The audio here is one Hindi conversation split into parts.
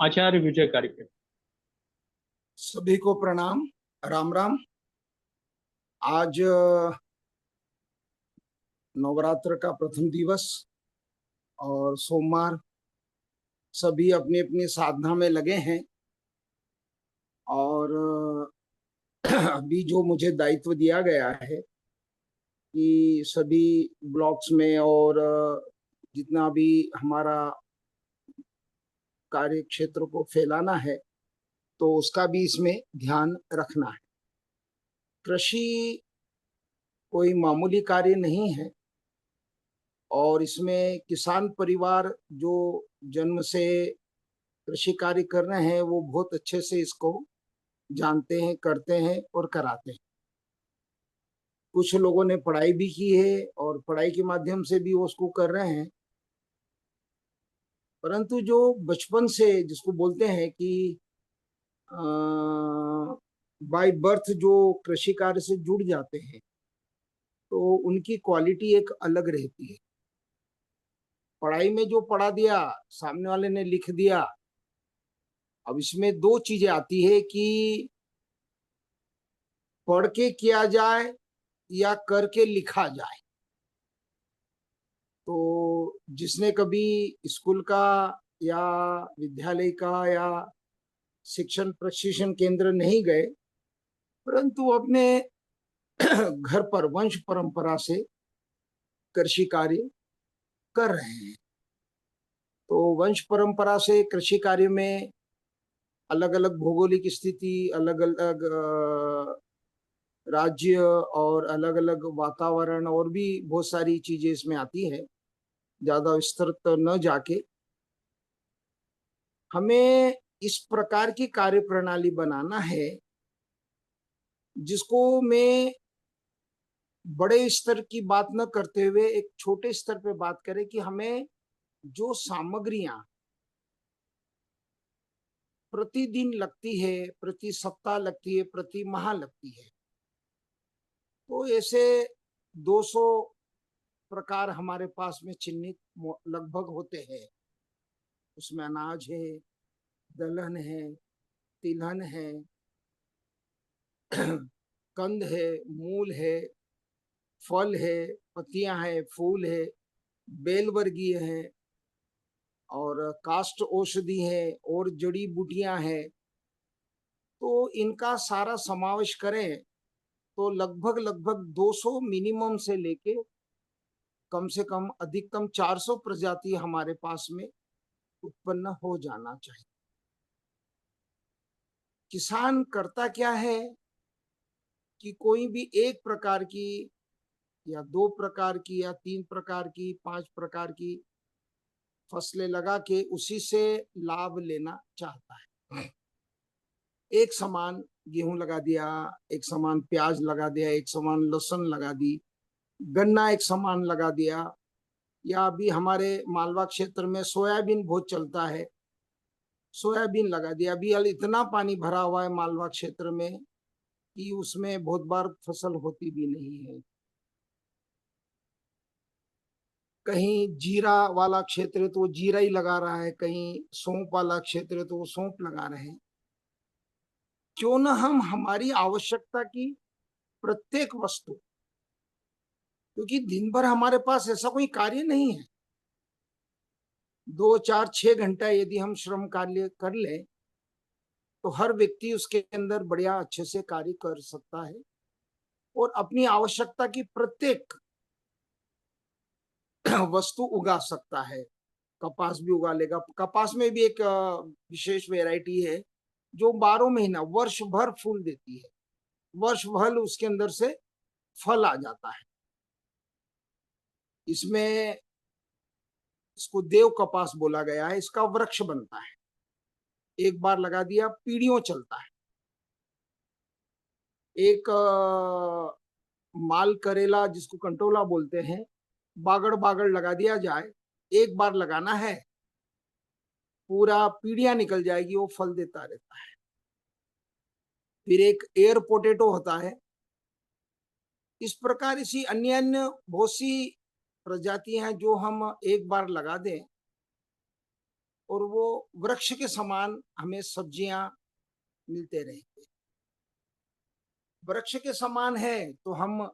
आचार्य विजय कार्यक्रम। सभी को प्रणाम। राम राम। आज नवरात्र का प्रथम दिवस और सोमवार, सभी अपनी अपनी साधना में लगे हैं। और अभी जो मुझे दायित्व दिया गया है कि सभी ब्लॉक्स में और जितना भी हमारा कार्य क्षेत्र को फैलाना है, तो उसका भी इसमें ध्यान रखना है। कृषि कोई मामूली कार्य नहीं है और इसमें किसान परिवार जो जन्म से कृषि कार्य कर रहे हैं वो बहुत अच्छे से इसको जानते हैं, करते हैं और कराते हैं। कुछ लोगों ने पढ़ाई भी की है और पढ़ाई के माध्यम से भी वो उसको कर रहे हैं, परंतु जो बचपन से जिसको बोलते हैं कि बाय बर्थ जो कृषि कार्य से जुड़ जाते हैं, तो उनकी क्वालिटी एक अलग रहती है। पढ़ाई में जो पढ़ा दिया, सामने वाले ने लिख दिया। अब इसमें दो चीजें आती है कि पढ़ के किया जाए या करके लिखा जाए। तो जिसने कभी स्कूल का या विद्यालय का या शिक्षण प्रशिक्षण केंद्र नहीं गए, परंतु अपने घर पर वंश परंपरा से कृषि कार्य कर रहे हैं, तो वंश परंपरा से कृषि कार्य में अलग अलग भौगोलिक स्थिति, अलग अलग राज्य और अलग अलग वातावरण और भी बहुत सारी चीजें इसमें आती है। ज्यादा विस्तृत न जाके हमें इस प्रकार की कार्य प्रणाली बनाना है जिसको मैं बड़े स्तर की बात न करते हुए एक छोटे स्तर पे बात करें कि हमें जो सामग्रियां प्रतिदिन लगती है, प्रति सप्ताह लगती है, प्रति माह लगती है, तो ऐसे 200 प्रकार हमारे पास में चिन्हित लगभग होते हैं। उसमें अनाज है, दलहन है, तिलहन है, कंद है, मूल है, फल है, पत्तियां है, फूल है, बेल वर्गीय है और काष्ठ औषधि है और जड़ी बूटियां है। तो इनका सारा समावेश करें तो लगभग लगभग 200 मिनिमम से लेके कम से कम अधिकतम 400 प्रजाति हमारे पास में उत्पन्न हो जाना चाहिए। किसान करता क्या है कि कोई भी एक प्रकार की या दो प्रकार की या तीन प्रकार की, पांच प्रकार की फसलें लगा के उसी से लाभ लेना चाहता है। एक समान गेहूं लगा दिया, एक समान प्याज लगा दिया, एक समान लहसुन लगा दी, गन्ना एक समान लगा दिया, या अभी हमारे मालवा क्षेत्र में सोयाबीन बहुत चलता है, सोयाबीन लगा दिया। अभी इतना पानी भरा हुआ है मालवा क्षेत्र में कि उसमें बहुत बार फसल होती भी नहीं है। कहीं जीरा वाला क्षेत्र है तो वो जीरा ही लगा रहा है, कहीं सौंफ वाला क्षेत्र है तो वो सौंफ लगा रहे हैं। क्यों न हम हमारी आवश्यकता की प्रत्येक वस्तु, क्योंकि दिन भर हमारे पास ऐसा कोई कार्य नहीं है, 2 4 6 घंटा यदि हम श्रम कार्य कर ले तो हर व्यक्ति उसके अंदर बढ़िया अच्छे से कार्य कर सकता है और अपनी आवश्यकता की प्रत्येक वस्तु उगा सकता है। कपास भी उगा लेगा। कपास में भी एक विशेष वैरायटी है जो 12 महीना वर्ष भर फूल देती है, वर्ष भर उसके अंदर से फल आ जाता है। इसमें इसको देव कपास बोला गया है। इसका वृक्ष बनता है, एक बार लगा दिया पीढ़ियों चलता है। एक माल करेला जिसको कंटोला बोलते हैं, बागड़ बागड़ लगा दिया जाए, एक बार लगाना है, पूरा पीढ़ियां निकल जाएगी, वो फल देता रहता है। फिर एक एयर पोटैटो होता है। इस प्रकार इसी अन्य अन्य बहुत सी प्रजातियां हैं जो हम एक बार लगा दें और वो वृक्ष के समान हमें सब्जियां मिलते रहेंगे। वृक्ष के समान है तो हम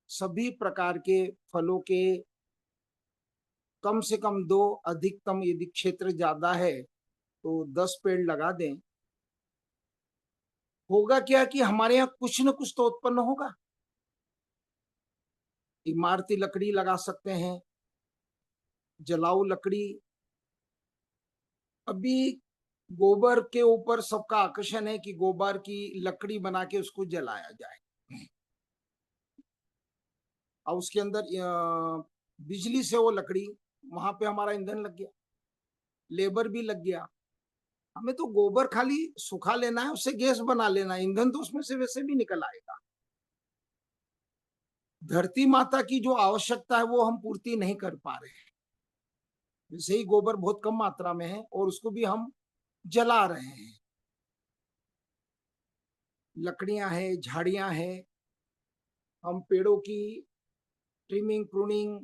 सभी प्रकार के फलों के कम से कम 2, अधिकतम यदि क्षेत्र ज्यादा है तो 10 पेड़ लगा दें। होगा क्या कि हमारे यहाँ कुछ न कुछ तो उत्पन्न होगा। इमारती लकड़ी लगा सकते हैं, जलाऊ लकड़ी। अभी गोबर के ऊपर सबका आकर्षण है कि गोबर की लकड़ी बना के उसको जलाया जाए और उसके अंदर बिजली से वो लकड़ी, वहां पे हमारा ईंधन लग गया, लेबर भी लग गया। हमें तो गोबर खाली सुखा लेना है, उससे गैस बना लेना है, ईंधन तो उसमें से वैसे भी निकल आएगा। धरती माता की जो आवश्यकता है वो हम पूर्ति नहीं कर पा रहे हैं। वैसे ही गोबर बहुत कम मात्रा में है और उसको भी हम जला रहे हैं। लकड़ियां हैं, झाड़ियां हैं, हम पेड़ों की ट्रिमिंग, प्रूनिंग,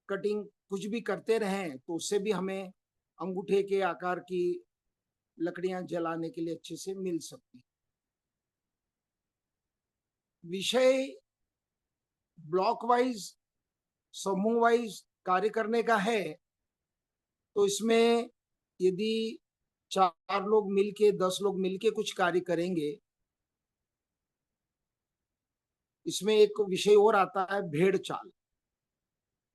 कटिंग कुछ भी करते रहें तो उससे भी हमें अंगूठे के आकार की लकड़ियां जलाने के लिए अच्छे से मिल सकती। विषय ब्लॉक वाइज, समूह वाइज कार्य करने का है तो इसमें यदि 4 लोग मिलके, 10 लोग मिलके कुछ कार्य करेंगे। इसमें एक विषय और आता है भेड़ चाल।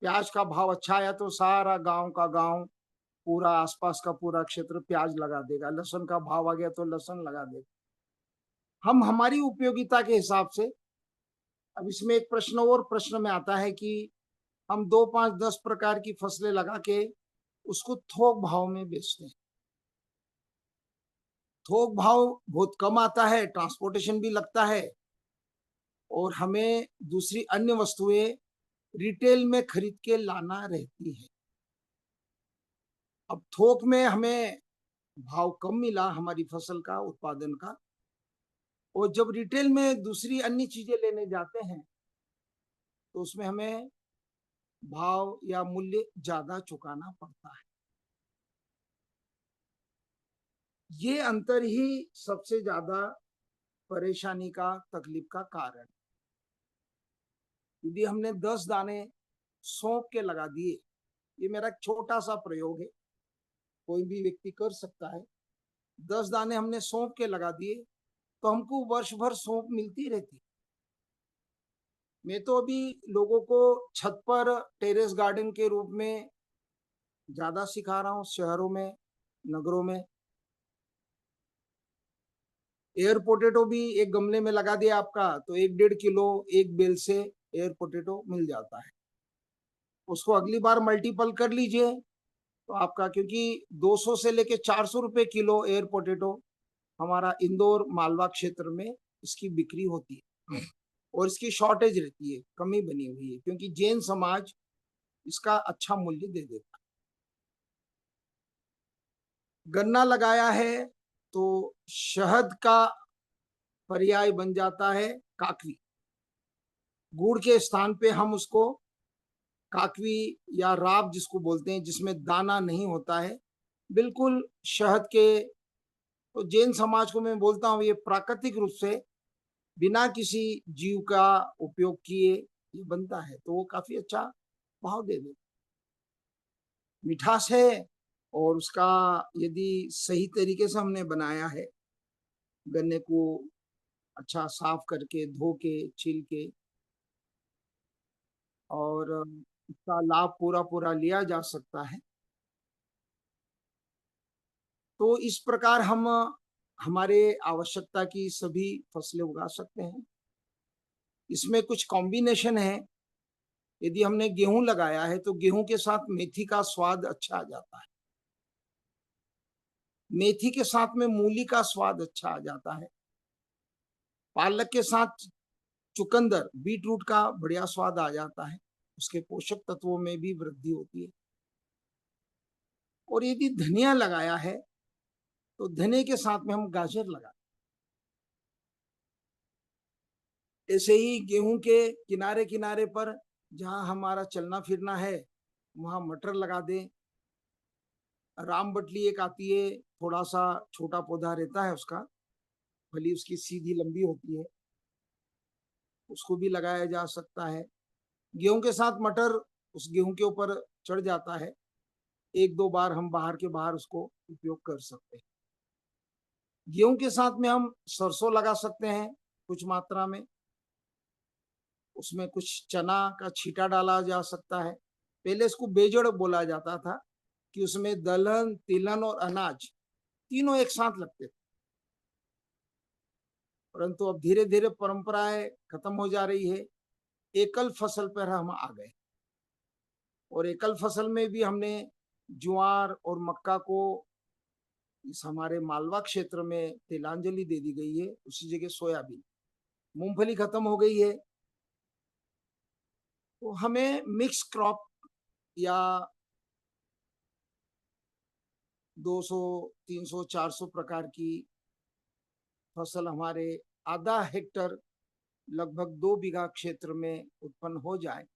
प्याज का भाव अच्छा आया तो सारा गांव का गांव, पूरा आसपास का पूरा क्षेत्र प्याज लगा देगा। लहसुन का भाव आ गया तो लहसुन लगा देगा। हम हमारी उपयोगिता के हिसाब से। अब इसमें एक प्रश्न और प्रश्न में आता है कि हम 2, 5, 10 प्रकार की फसलें लगा के उसको थोक भाव में बेचते हैं। थोक भाव बहुत कम आता है, ट्रांसपोर्टेशन भी लगता है और हमें दूसरी अन्य वस्तुएं रिटेल में खरीद के लाना रहती है। अब थोक में हमें भाव कम मिला हमारी फसल का, उत्पादन का, और जब रिटेल में दूसरी अन्य चीजें लेने जाते हैं तो उसमें हमें भाव या मूल्य ज्यादा चुकाना पड़ता है। ये अंतर ही सबसे ज्यादा परेशानी का, तकलीफ का कारण। यदि हमने 10 दाने सौंप के लगा दिए, ये मेरा एक छोटा सा प्रयोग है, कोई भी व्यक्ति कर सकता है। 10 दाने हमने सौंप के लगा दिए तो हमको वर्ष भर सौंप मिलती रहती। मैं तो अभी लोगों को छत पर टेरेस गार्डन के रूप में ज्यादा सिखा रहा हूँ, शहरों में, नगरों में। एयर पोटेटो भी एक गमले में लगा दिया आपका तो 1-1.5 किलो एक बेल से एयर पोटेटो मिल जाता है। उसको अगली बार मल्टीपल कर लीजिए तो आपका, क्योंकि 200 से लेके 400 रुपए किलो एयर पोटेटो हमारा इंदौर मालवा क्षेत्र में इसकी बिक्री होती है और इसकी शॉर्टेज रहती है, कमी बनी हुई है, क्योंकि जैन समाज इसका अच्छा मूल्य दे देता है। गन्ना लगाया है तो शहद का पर्याय बन जाता है काकवी। गुड़ के स्थान पे हम उसको काकवी या राब जिसको बोलते हैं, जिसमें दाना नहीं होता है, बिल्कुल शहद के। तो जैन समाज को मैं बोलता हूँ ये प्राकृतिक रूप से बिना किसी जीव का उपयोग किए ये बनता है तो वो काफी अच्छा भाव दे देता। मिठास है और उसका यदि सही तरीके से हमने बनाया है, गन्ने को अच्छा साफ करके, धो के, छील के, और इसका लाभ पूरा पूरा लिया जा सकता है। तो इस प्रकार हम हमारे आवश्यकता की सभी फसलें उगा सकते हैं। इसमें कुछ कॉम्बिनेशन है। यदि हमने गेहूं लगाया है तो गेहूं के साथ मेथी का स्वाद अच्छा आ जाता है, मेथी के साथ में मूली का स्वाद अच्छा आ जाता है, पालक के साथ चुकंदर, बीट रूट का बढ़िया स्वाद आ जाता है, उसके पोषक तत्वों में भी वृद्धि होती है। और यदि धनिया लगाया है तो धनिया के साथ में हम गाजर लगा। ऐसे ही गेहूं के किनारे किनारे पर जहां हमारा चलना फिरना है वहां मटर लगा दें, रामबटली एक आती है, थोड़ा सा छोटा पौधा रहता है उसका, फली उसकी सीधी लंबी होती है, उसको भी लगाया जा सकता है। गेहूं के साथ मटर उस गेहूं के ऊपर चढ़ जाता है, एक दो बार हम बाहर के बाहर उसको उपयोग कर सकते हैं। गेहूं के साथ में हम सरसों लगा सकते हैं कुछ मात्रा में, उसमें कुछ चना का छींटा डाला जा सकता है। पहले इसको बेजड़ बोला जाता था कि उसमें दलहन, तिलहन और अनाज तीनों एक साथ लगते थे, परंतु अब धीरे धीरे परंपराएं खत्म हो जा रही है, एकल फसल पर हम आ गए। और एकल फसल में भी हमने ज्वार और मक्का को इस हमारे मालवा क्षेत्र में तिलांजलि दे दी गई है, उसी जगह सोयाबीन, मूंगफली खत्म हो गई है। तो हमें मिक्स क्रॉप या 200, 300, 400 प्रकार की फसल हमारे आधा हेक्टर लगभग 2 बीघा क्षेत्र में उत्पन्न हो जाए।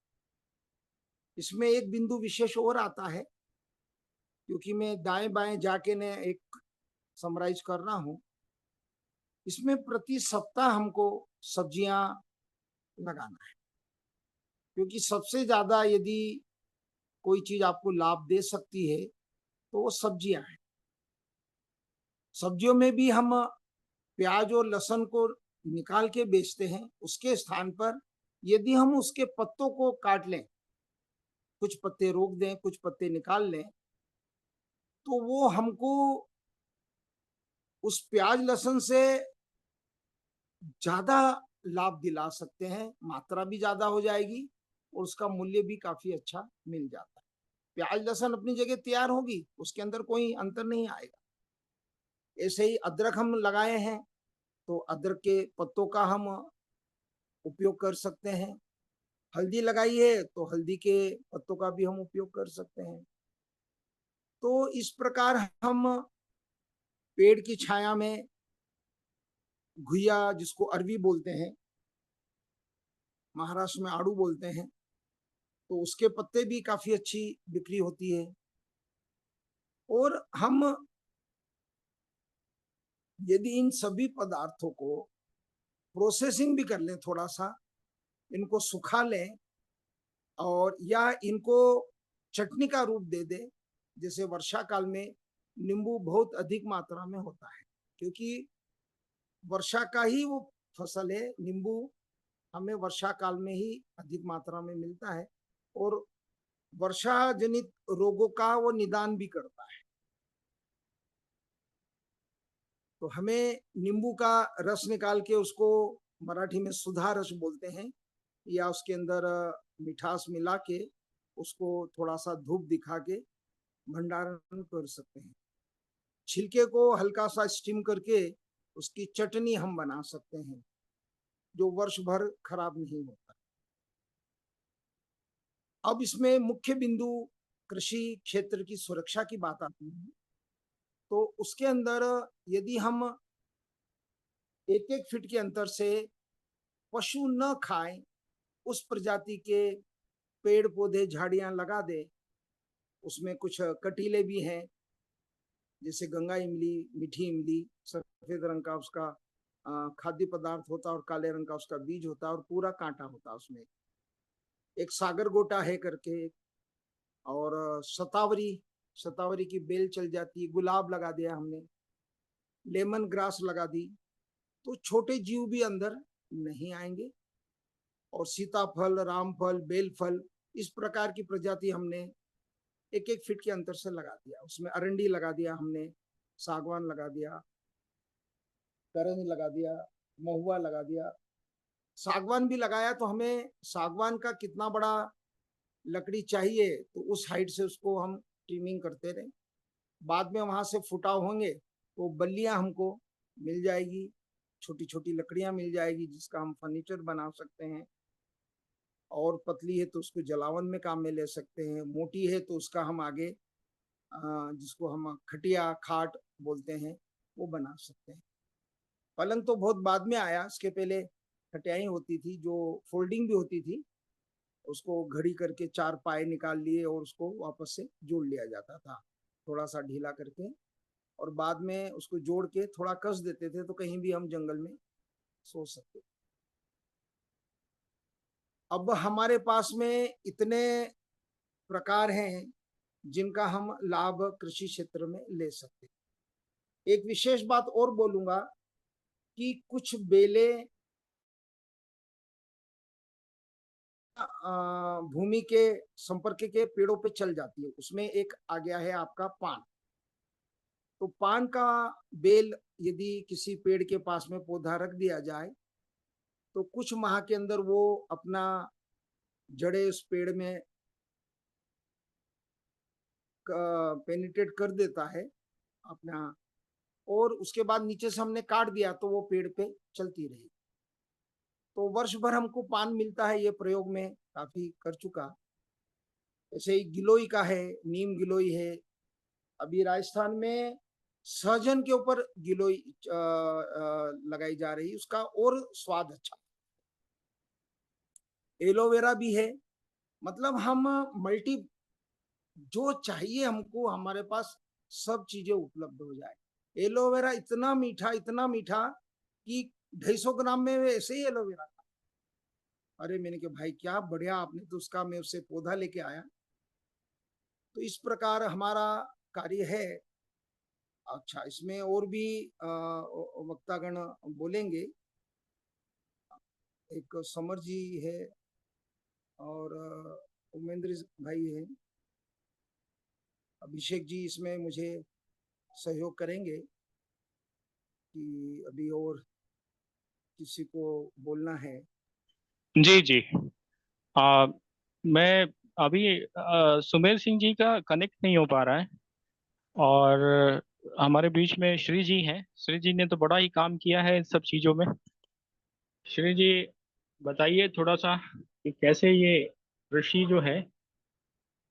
इसमें एक बिंदु विशेष और आता है, क्योंकि मैं दाएं बाएं जाके ने एक समराइज कर रहा हूं। इसमें प्रति सप्ताह हमको सब्जियां लगाना है, क्योंकि सबसे ज्यादा यदि कोई चीज आपको लाभ दे सकती है तो वो सब्जियां हैं। सब्जियों में भी हम प्याज और लहसुन को निकाल के बेचते हैं, उसके स्थान पर यदि हम उसके पत्तों को काट लें, कुछ पत्ते रोक दें, कुछ पत्ते निकाल लें, तो वो हमको उस प्याज लहसुन से ज्यादा लाभ दिला सकते हैं, मात्रा भी ज्यादा हो जाएगी और उसका मूल्य भी काफी अच्छा मिल जाता है। प्याज लहसुन अपनी जगह तैयार होगी, उसके अंदर कोई अंतर नहीं आएगा। ऐसे ही अदरक हम लगाए हैं, तो अदरक के पत्तों का हम उपयोग कर सकते हैं। हल्दी लगाई है तो हल्दी के पत्तों का भी हम उपयोग कर सकते हैं। तो इस प्रकार हम पेड़ की छाया में घुइया, जिसको अरवी बोलते हैं, महाराष्ट्र में आड़ू बोलते हैं, तो उसके पत्ते भी काफी अच्छी बिक्री होती है। और हम यदि इन सभी पदार्थों को प्रोसेसिंग भी कर लें, थोड़ा सा इनको सुखा लें और या इनको चटनी का रूप दे दे, जैसे वर्षा काल में नींबू बहुत अधिक मात्रा में होता है, क्योंकि वर्षा का ही वो फसल है। नींबू हमें वर्षा काल में ही अधिक मात्रा में मिलता है और वर्षा जनित रोगों का वो निदान भी करता है। तो हमें नींबू का रस निकाल के, उसको मराठी में सुधा रस बोलते हैं, या उसके अंदर मिठास मिला के उसको थोड़ा सा धूप दिखा के भंडारण कर सकते हैं। छिलके को हल्का सा स्टीम करके उसकी चटनी हम बना सकते हैं, जो वर्ष भर खराब नहीं होता। अब इसमें मुख्य बिंदु कृषि क्षेत्र की सुरक्षा की बात आती है। तो उसके अंदर यदि हम 1-1 फीट के अंतर से पशु न खाएं उस प्रजाति के पेड़ पौधे झाड़ियां लगा दे, उसमें कुछ कटीले भी हैं, जैसे गंगा इमली, मीठी इमली, सफेद रंग का उसका खाद्य पदार्थ होता है और काले रंग का उसका बीज होता है और पूरा कांटा होता है उसमें। एक सागर गोटा है करके, और शतावरी, शतावरी की बेल चल जाती है, गुलाब लगा दिया हमने, लेमन ग्रास लगा दी, तो छोटे जीव भी अंदर नहीं आएंगे। और सीताफल, रामफल, बेलफल, इस प्रकार की प्रजाति हमने 1-1 फीट के अंतर से लगा दिया। उसमें अरंडी लगा दिया हमने, सागवान लगा दिया, करंज लगा दिया, महुआ लगा दिया। सागवान भी लगाया तो हमें सागवान का कितना बड़ा लकड़ी चाहिए तो उस हाइट से उसको हम ट्रिमिंग करते रहे। बाद में वहां से फुटाव होंगे तो बल्लियां हमको मिल जाएगी, छोटी छोटी लकड़ियां मिल जाएगी, जिसका हम फर्नीचर बना सकते हैं। और पतली है तो उसको जलावन में काम में ले सकते हैं, मोटी है तो उसका हम आगे जिसको हम खटिया खाट बोलते हैं वो बना सकते हैं। पलंग तो बहुत बाद में आया, इसके पहले खटियाई होती थी जो फोल्डिंग भी होती थी, उसको घड़ी करके 4 पाए निकाल लिए और उसको वापस से जोड़ लिया जाता था। थोड़ा सा ढीला करके, और बाद में उसको जोड़ के थोड़ा कस देते थे, तो कहीं भी हम जंगल में सो सकते। अब हमारे पास में इतने प्रकार हैं जिनका हम लाभ कृषि क्षेत्र में ले सकते हैं। एक विशेष बात और बोलूंगा कि कुछ बेलें भूमि के संपर्क के पेड़ों पे चल जाती है। उसमें एक आ गया है आपका पान। तो पान का बेल यदि किसी पेड़ के पास में पौधा रख दिया जाए, तो कुछ माह के अंदर वो अपना जड़े उस पेड़ में पेनिट्रेट कर देता है अपना, और उसके बाद नीचे से हमने काट दिया तो वो पेड़ पे चलती रही। तो वर्ष भर हमको पान मिलता है, ये प्रयोग में काफी कर चुका। ऐसे ही गिलोई का है, नीम गिलोई है। अभी राजस्थान में सहजन के ऊपर गिलोई लगाई जा रही, उसका और स्वाद अच्छा। एलोवेरा भी है। मतलब हम मल्टी, जो चाहिए हमको हमारे पास सब चीजें उपलब्ध हो जाए। एलोवेरा इतना मीठा कि 250 ग्राम में ऐसे ही एलोवेरा। अरे मैंने कहा भाई क्या बढ़िया, आपने तो उसका, मैं उससे पौधा लेके आया। तो इस प्रकार हमारा कार्य है। अच्छा, इसमें और भी वक्तागण बोलेंगे। एक समर जी है और उमेंद्र भाई है, अभिषेक जी इसमें मुझे सहयोग करेंगे कि अभी और किसी को बोलना है। जी जी। आ, मैं अभी सुमेर सिंह जी का कनेक्ट नहीं हो पा रहा है। और हमारे बीच में श्री जी हैं। श्री जी ने तो बड़ा ही काम किया है इन सब चीज़ों में। श्री जी, बताइए थोड़ा सा कि कैसे ये कृषि जो है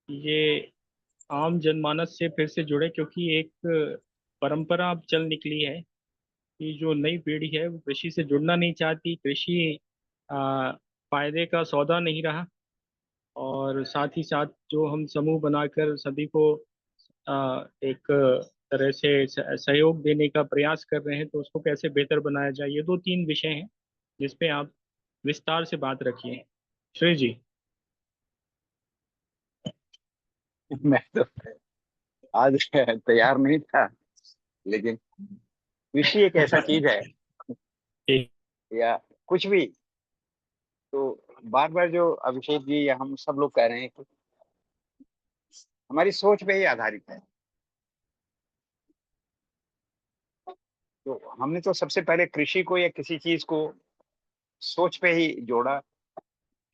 ये आम जनमानस से फिर से जुड़े, क्योंकि एक परंपरा अब चल निकली है कि जो नई पीढ़ी है वो कृषि से जुड़ना नहीं चाहती। कृषि आ, फायदे का सौदा नहीं रहा। और साथ ही साथ जो हम समूह बनाकर सभी को एक तरह से सहयोग देने का प्रयास कर रहे हैं, तो उसको कैसे बेहतर बनाया जाए, ये दो तीन विषय हैं जिस पे आप विस्तार से बात रखिए, श्री जी। मैं तो आज तैयार नहीं था, लेकिन कृषि एक ऐसा चीज है, जी या कुछ भी, तो बार बार जो अभिषेक जी या हम सब लोग कह रहे हैं कि हमारी सोच पे ही आधारित है। तो हमने तो सबसे पहले कृषि को या किसी चीज को सोच पे ही जोड़ा,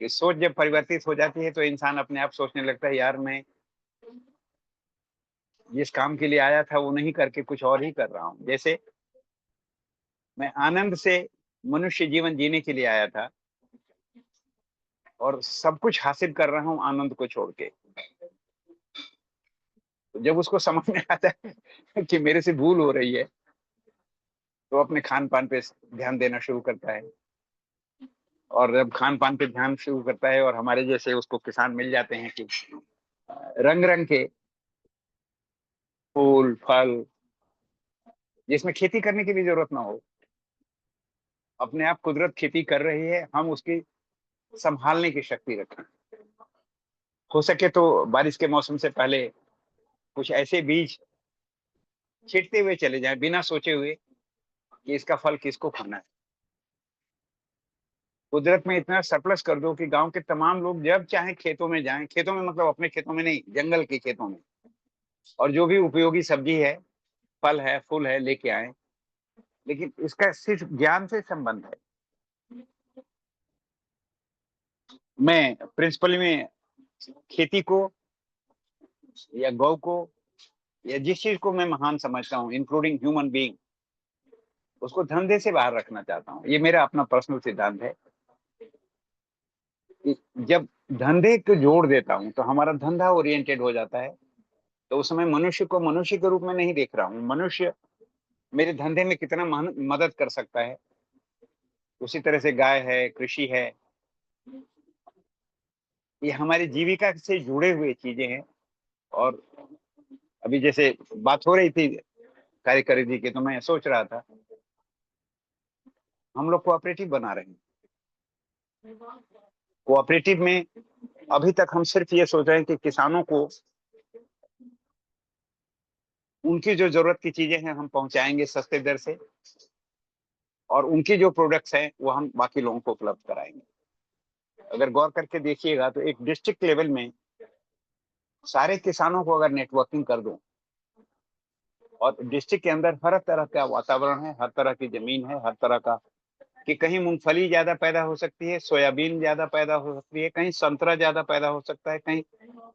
कि सोच जब परिवर्तित हो जाती है तो इंसान अपने आप सोचने लगता है, यार मैं जिस काम के लिए आया था वो नहीं करके कुछ और ही कर रहा हूँ। जैसे मैं आनंद से मनुष्य जीवन जीने के लिए आया था और सब कुछ हासिल कर रहा हूँ आनंद को छोड़ के। तो जब उसको समझ में आता है कि मेरे से भूल हो रही है, तो अपने खान पान पे ध्यान देना शुरू करता है। और जब खान पान पे ध्यान शुरू करता है, और हमारे जैसे उसको किसान मिल जाते हैं कि रंग रंग के फूल फल, जिसमें खेती करने की भी जरूरत ना हो, अपने आप कुदरत खेती कर रही है, हम उसकी संभालने की शक्ति रखें। हो सके तो बारिश के मौसम से पहले कुछ ऐसे बीज छिटते हुए चले जाएं, बिना सोचे हुए कि इसका फल किसको खाना है। कुदरत में इतना सरप्लस कर दो कि गांव के तमाम लोग जब चाहे खेतों में जाएं, खेतों में मतलब अपने खेतों में नहीं, जंगल के खेतों में, और जो भी उपयोगी सब्जी है, फल है, फूल है, लेके आए। लेकिन इसका सिर्फ ज्ञान से संबंध है। मैं प्रिंसिपली में खेती को या गौ को या जिस चीज को मैं महान समझता हूँ, इंक्लूडिंग ह्यूमन बीइंग, उसको धंधे से बाहर रखना चाहता हूँ। ये मेरा अपना पर्सनल सिद्धांत है कि जब धंधे को जोड़ देता हूँ तो हमारा धंधा ओरिएंटेड हो जाता है। तो उस समय मनुष्य को मनुष्य के रूप में नहीं देख रहा हूँ, मनुष्य मेरे धंधे में कितना मदद कर सकता है। उसी तरह से गाय है, कृषि है, ये हमारी जीविका से जुड़े हुए चीजें हैं। और अभी जैसे बात हो रही थी कार्यकारी जी की, तो मैं सोच रहा था हम लोग कोऑपरेटिव बना रहे हैं। कोऑपरेटिव में अभी तक हम सिर्फ ये सोच रहे हैं कि किसानों को उनकी जो जरूरत की चीजें हैं हम पहुंचाएंगे सस्ते दर से, और उनकी जो प्रोडक्ट्स हैं वो हम बाकी लोगों को उपलब्ध कराएंगे। अगर गौर करके देखिएगा तो एक डिस्ट्रिक्ट लेवल में सारे किसानों को अगर नेटवर्किंग कर दो, और डिस्ट्रिक्ट के अंदर हर तरह का वातावरण है, हर तरह की जमीन है, हर तरह का, कि कहीं मूंगफली ज्यादा पैदा हो सकती है, सोयाबीन ज्यादा पैदा हो सकती है, कहीं संतरा ज्यादा पैदा हो सकता है, कहीं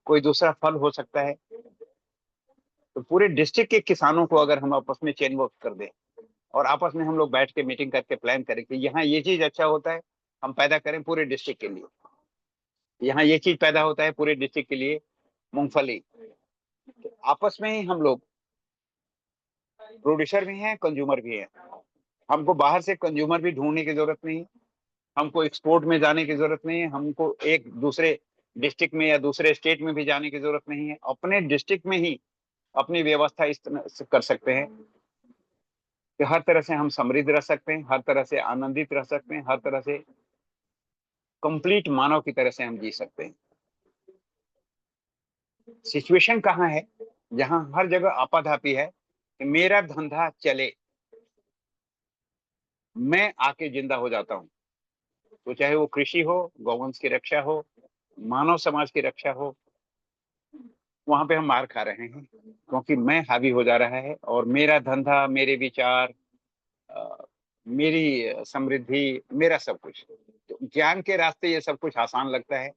कोई दूसरा फल हो सकता है। तो पूरे डिस्ट्रिक्ट के किसानों को अगर हम आपस में चेन वर्क कर दें, और आपस में हम लोग बैठ के मीटिंग करके प्लान करें कि यहाँ ये चीज अच्छा होता है, हम पैदा करें पूरे डिस्ट्रिक्ट के लिए, यहाँ ये चीज पैदा होता है पूरे डिस्ट्रिक्ट के लिए, मूंगफली। तो आपस में ही हम लोग प्रोड्यूसर भी हैं, कंज्यूमर भी हैं। हमको बाहर से कंज्यूमर भी ढूंढने की जरूरत नहीं, हमको एक्सपोर्ट में जाने की जरूरत नहीं है, हमको एक दूसरे डिस्ट्रिक्ट में या दूसरे स्टेट में भी जाने की जरूरत नहीं है। अपने डिस्ट्रिक्ट में ही अपनी व्यवस्था इस तरह से कर सकते हैं कि हर तरह से हम समृद्ध रह सकते हैं, हर तरह से आनंदित रह सकते हैं, हर तरह से कंप्लीट मानव की तरह से हम जी सकते हैं। सिचुएशन कहाँ है जहां हर जगह आपाधापी है कि मेरा धंधा चले, मैं आके जिंदा हो जाता हूं। तो चाहे वो कृषि हो, गौवंश की रक्षा हो, मानव समाज की रक्षा हो, वहां पे हम मार खा रहे हैं क्योंकि मैं हावी हो जा रहा है, और मेरा धंधा, मेरे विचार, मेरी समृद्धि, मेरा सब कुछ। तो ज्ञान के रास्ते ये सब कुछ आसान लगता है,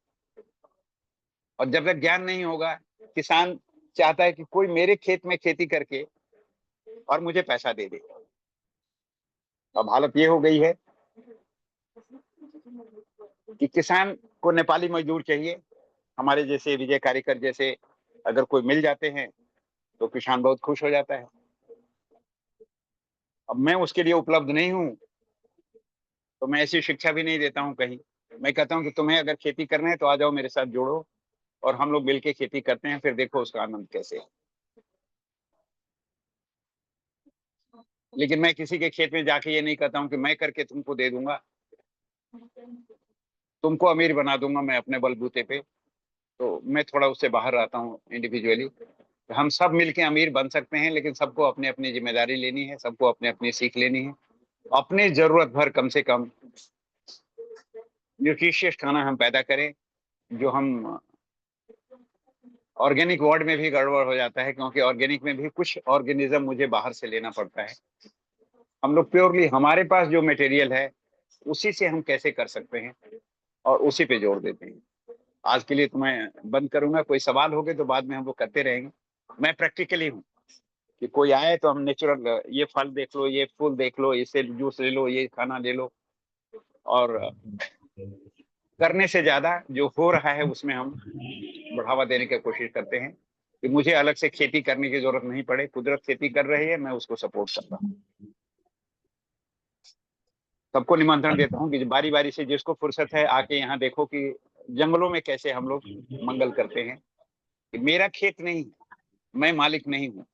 और जब तक ज्ञान नहीं होगा, किसान चाहता है कि कोई मेरे खेत में खेती करके और मुझे पैसा दे दे। अब हालत ये हो गई है कि किसान को नेपाली मजदूर चाहिए, हमारे जैसे विजय कार्यकर जैसे अगर कोई मिल जाते हैं तो किसान बहुत खुश हो जाता है। अब मैं उसके लिए उपलब्ध नहीं हूं, तो मैं ऐसी शिक्षा भी नहीं देता हूं कहीं। मैं कहता हूं कि तुम्हें अगर खेती करना है तो आ जाओ मेरे साथ जोड़ो, और हम लोग मिलके खेती करते हैं, फिर देखो उसका आनंद कैसे है। लेकिन मैं किसी के खेत में जाके ये नहीं कहता हूं कि मैं करके तुमको दे दूंगा, तुमको अमीर बना दूंगा मैं अपने बलबूते पे। तो मैं थोड़ा उससे बाहर रहता हूँ इंडिविजुअली। हम सब मिलके अमीर बन सकते हैं, लेकिन सबको अपनी अपनी जिम्मेदारी लेनी है, सबको अपने अपनी सीख लेनी है। अपनी जरूरत भर कम से कम न्यूट्रिशियस खाना हम पैदा करें। जो हम ऑर्गेनिक वर्ड में भी गड़बड़ हो जाता है, क्योंकि ऑर्गेनिक में भी कुछ ऑर्गेनिज्म मुझे बाहर से लेना पड़ता है। हम लोग प्योरली हमारे पास जो मटेरियल है उसी से हम कैसे कर सकते हैं, और उसी पे जोर देते हैं। आज के लिए तो मैं बंद करूंगा, कोई सवाल हो गए तो बाद में हम लोग करते रहेंगे। मैं प्रैक्टिकली हूँ कि कोई आए तो हम नेचुरल, ये फल देख लो, ये फूल देख लो, इससे जूस ले लो, ये खाना ले लो, और करने से ज्यादा जो हो रहा है उसमें हम बढ़ावा देने की कोशिश करते हैं कि मुझे अलग से खेती करने की जरूरत नहीं पड़े। कुदरत खेती कर रही है, मैं उसको सपोर्ट कर रहा हूँ। सबको निमंत्रण देता हूँ कि बारी बारी से जिसको फुर्सत है आके यहाँ देखो कि जंगलों में कैसे हम लोग मंगल करते हैं। कि मेरा खेत नहीं, मैं मालिक नहीं हूँ,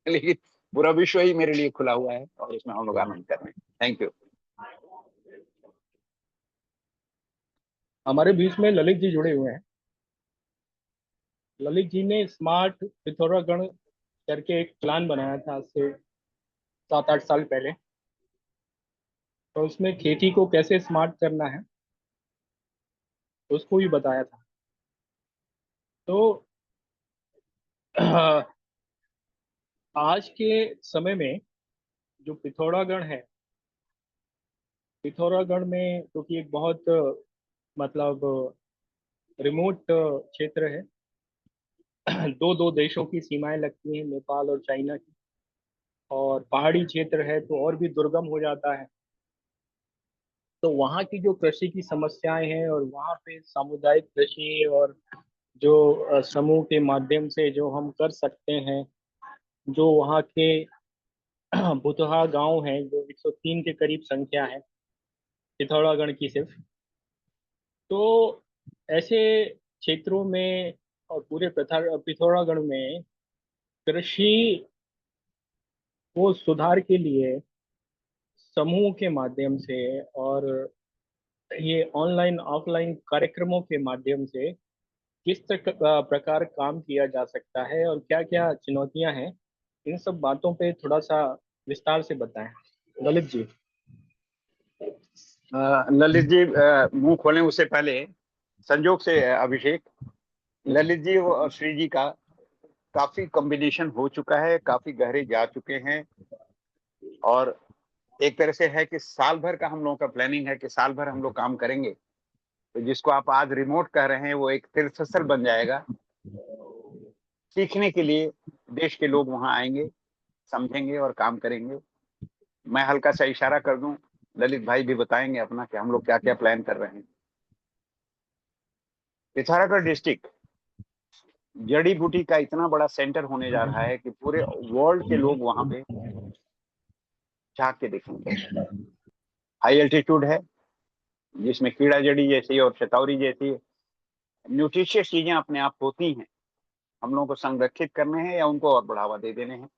लेकिन पूरा विश्व ही मेरे लिए खुला हुआ है, और इसमें हम लोग आनंद कर रहे हैं। Thank you. हमारे बीच में ललित जी जुड़े हुए हैं। ललित जी ने स्मार्ट पिथौरागढ़ करके एक प्लान बनाया था आज से 7-8 साल पहले। तो उसमें खेती को कैसे स्मार्ट करना है उसको भी बताया था। तो आज के समय में जो पिथौरागढ़ है, पिथौरागढ़ में क्योंकि एक बहुत मतलब रिमोट क्षेत्र है। दो दो देशों की सीमाएं लगती हैं, नेपाल और चाइना की। और पहाड़ी क्षेत्र है तो और भी दुर्गम हो जाता है। तो वहाँ की जो कृषि की समस्याएं हैं, और वहाँ पे सामुदायिक कृषि और जो समूह के माध्यम से जो हम कर सकते हैं, जो वहाँ के बुतहा गांव हैं जो 103 के करीब संख्या है पिथौरागढ़ की सिर्फ। तो ऐसे क्षेत्रों में और पूरे पिथौरागढ़ में कृषि को सुधार के लिए समूह के माध्यम से और ये ऑनलाइन ऑफलाइन कार्यक्रमों के माध्यम से किस प्रकार काम किया जा सकता है और क्या क्या चुनौतियां हैं, इन सब बातों पे थोड़ा सा विस्तार से बताएं ललित जी। ललित जी मुंह खोलें उससे पहले संजोग से अभिषेक, ललित जी और श्री जी का काफी कॉम्बिनेशन हो चुका है, काफी गहरे जा चुके हैं। और एक तरह से है कि साल भर का हम लोगों का प्लानिंग है कि साल भर हम लोग काम करेंगे। तो जिसको आप आज रिमोट कह रहे हैं वो एक तीर्थस्थल बन जाएगा। सीखने के लिए देश के लोग वहां आएंगे, समझेंगे और काम करेंगे। मैं हल्का सा इशारा कर दूं, ललित भाई भी बताएंगे अपना कि हम लोग क्या क्या प्लान कर रहे हैं। पिथौरागढ़ डिस्ट्रिक्ट जड़ी बूटी का इतना बड़ा सेंटर होने जा रहा है कि पूरे वर्ल्ड के लोग वहां पे झांक के देखेंगे। हाई एल्टीट्यूड है जिसमें कीड़ा जड़ी जैसी और शतावरी जैसी न्यूट्रिशियस चीजें अपने आप होती हैं, हम लोगों को संरक्षित करने हैं या उनको और बढ़ावा दे देने हैं।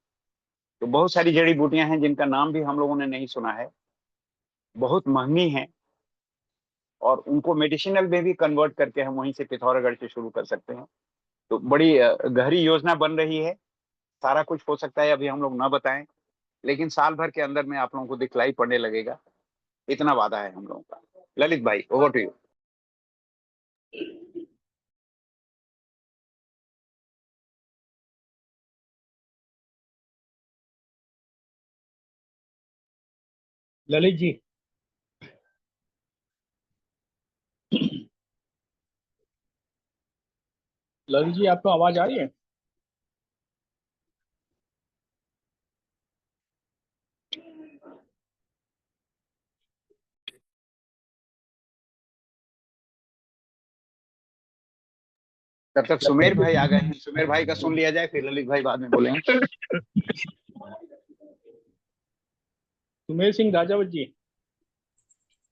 तो बहुत सारी जड़ी बूटियां हैं जिनका नाम भी हम लोगों ने नहीं सुना है, बहुत महंगी हैं, और उनको मेडिसिनल में भी कन्वर्ट करके हम वहीं से पिथौरागढ़ से शुरू कर सकते हैं। तो बड़ी गहरी योजना बन रही है। सारा कुछ हो सकता है अभी हम लोग ना बताएं, लेकिन साल भर के अंदर में आप लोगों को दिखलाई पड़ने लगेगा, इतना वादा है हम लोगों का। ललित भाई over to you. Lalit ji, Lalit ji आपको आवाज आ रही है? तब तक सुमेर भाई आ गए हैं, सुमेर भाई का सुन लिया जाए, फिर ललित भाई बाद में बोलेंगे। सुमेर सिंह राजावत जी,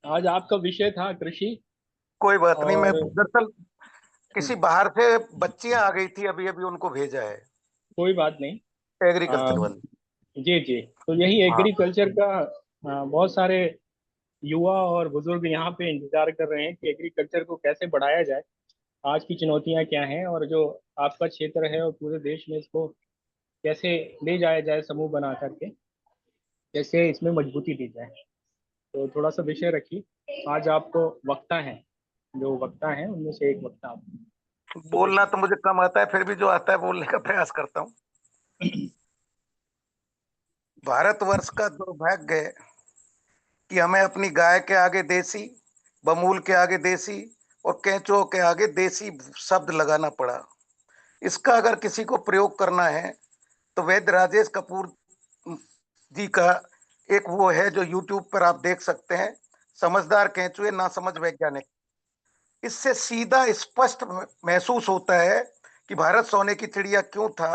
आज आपका विषय था कृषि। कोई बात नहीं, मैं और दरअसल किसी बाहर से बच्चियां आ गई थी, अभी अभी उनको भेजा है कोई बात नहीं। एग्रीकल्चर वाली। जी जी, तो यही हाँ, एग्रीकल्चर का बहुत सारे युवा और बुजुर्ग यहाँ पे इंतजार कर रहे हैं कि एग्रीकल्चर को कैसे बढ़ाया जाए, आज की चुनौतियां क्या हैं, और जो आपका क्षेत्र है और पूरे देश में इसको कैसे ले जाया जाए समूह बना करके, कैसे इसमें मजबूती दी जाए। तो थोड़ा सा विषय रखिए। आज आपको वक्ता है, जो वक्ता है उनमें से एक वक्ता आप। बोलना तो मुझे कम आता है, फिर भी जो आता है बोलने का प्रयास करता हूँ। भारतवर्ष का दुर्भाग्य है कि हमें अपनी गाय के आगे देसी, बमूल के आगे देसी और केंचुओं के आगे देसी शब्द लगाना पड़ा। इसका अगर किसी को प्रयोग करना है तो वैद्य राजेश कपूर जी का एक वो है जो यूट्यूब पर आप देख सकते हैं, समझदार केंचुए ना समझ वैज्ञानिक। इससे सीधा स्पष्ट महसूस होता है कि भारत सोने की चिड़िया क्यों था।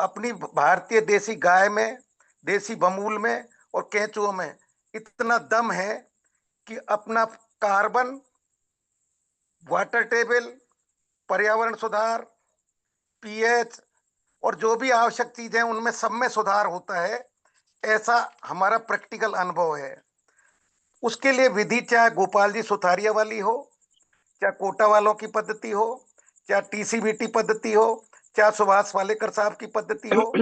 अपनी भारतीय देसी गाय में, देसी बमूल में और केंचुओं में इतना दम है कि अपना कार्बन, वाटर टेबल, पर्यावरण सुधार, पीएच और जो भी आवश्यक चीजें हैं उनमें सब में सुधार होता है, ऐसा हमारा प्रैक्टिकल अनुभव है। उसके लिए विधि चाहे गोपाल जी सुथारिया वाली हो, चाहे कोटा वालों की पद्धति हो, चाहे टीसीबीटी पद्धति हो, चाहे सुभाष वालेकर साहब की पद्धति हो,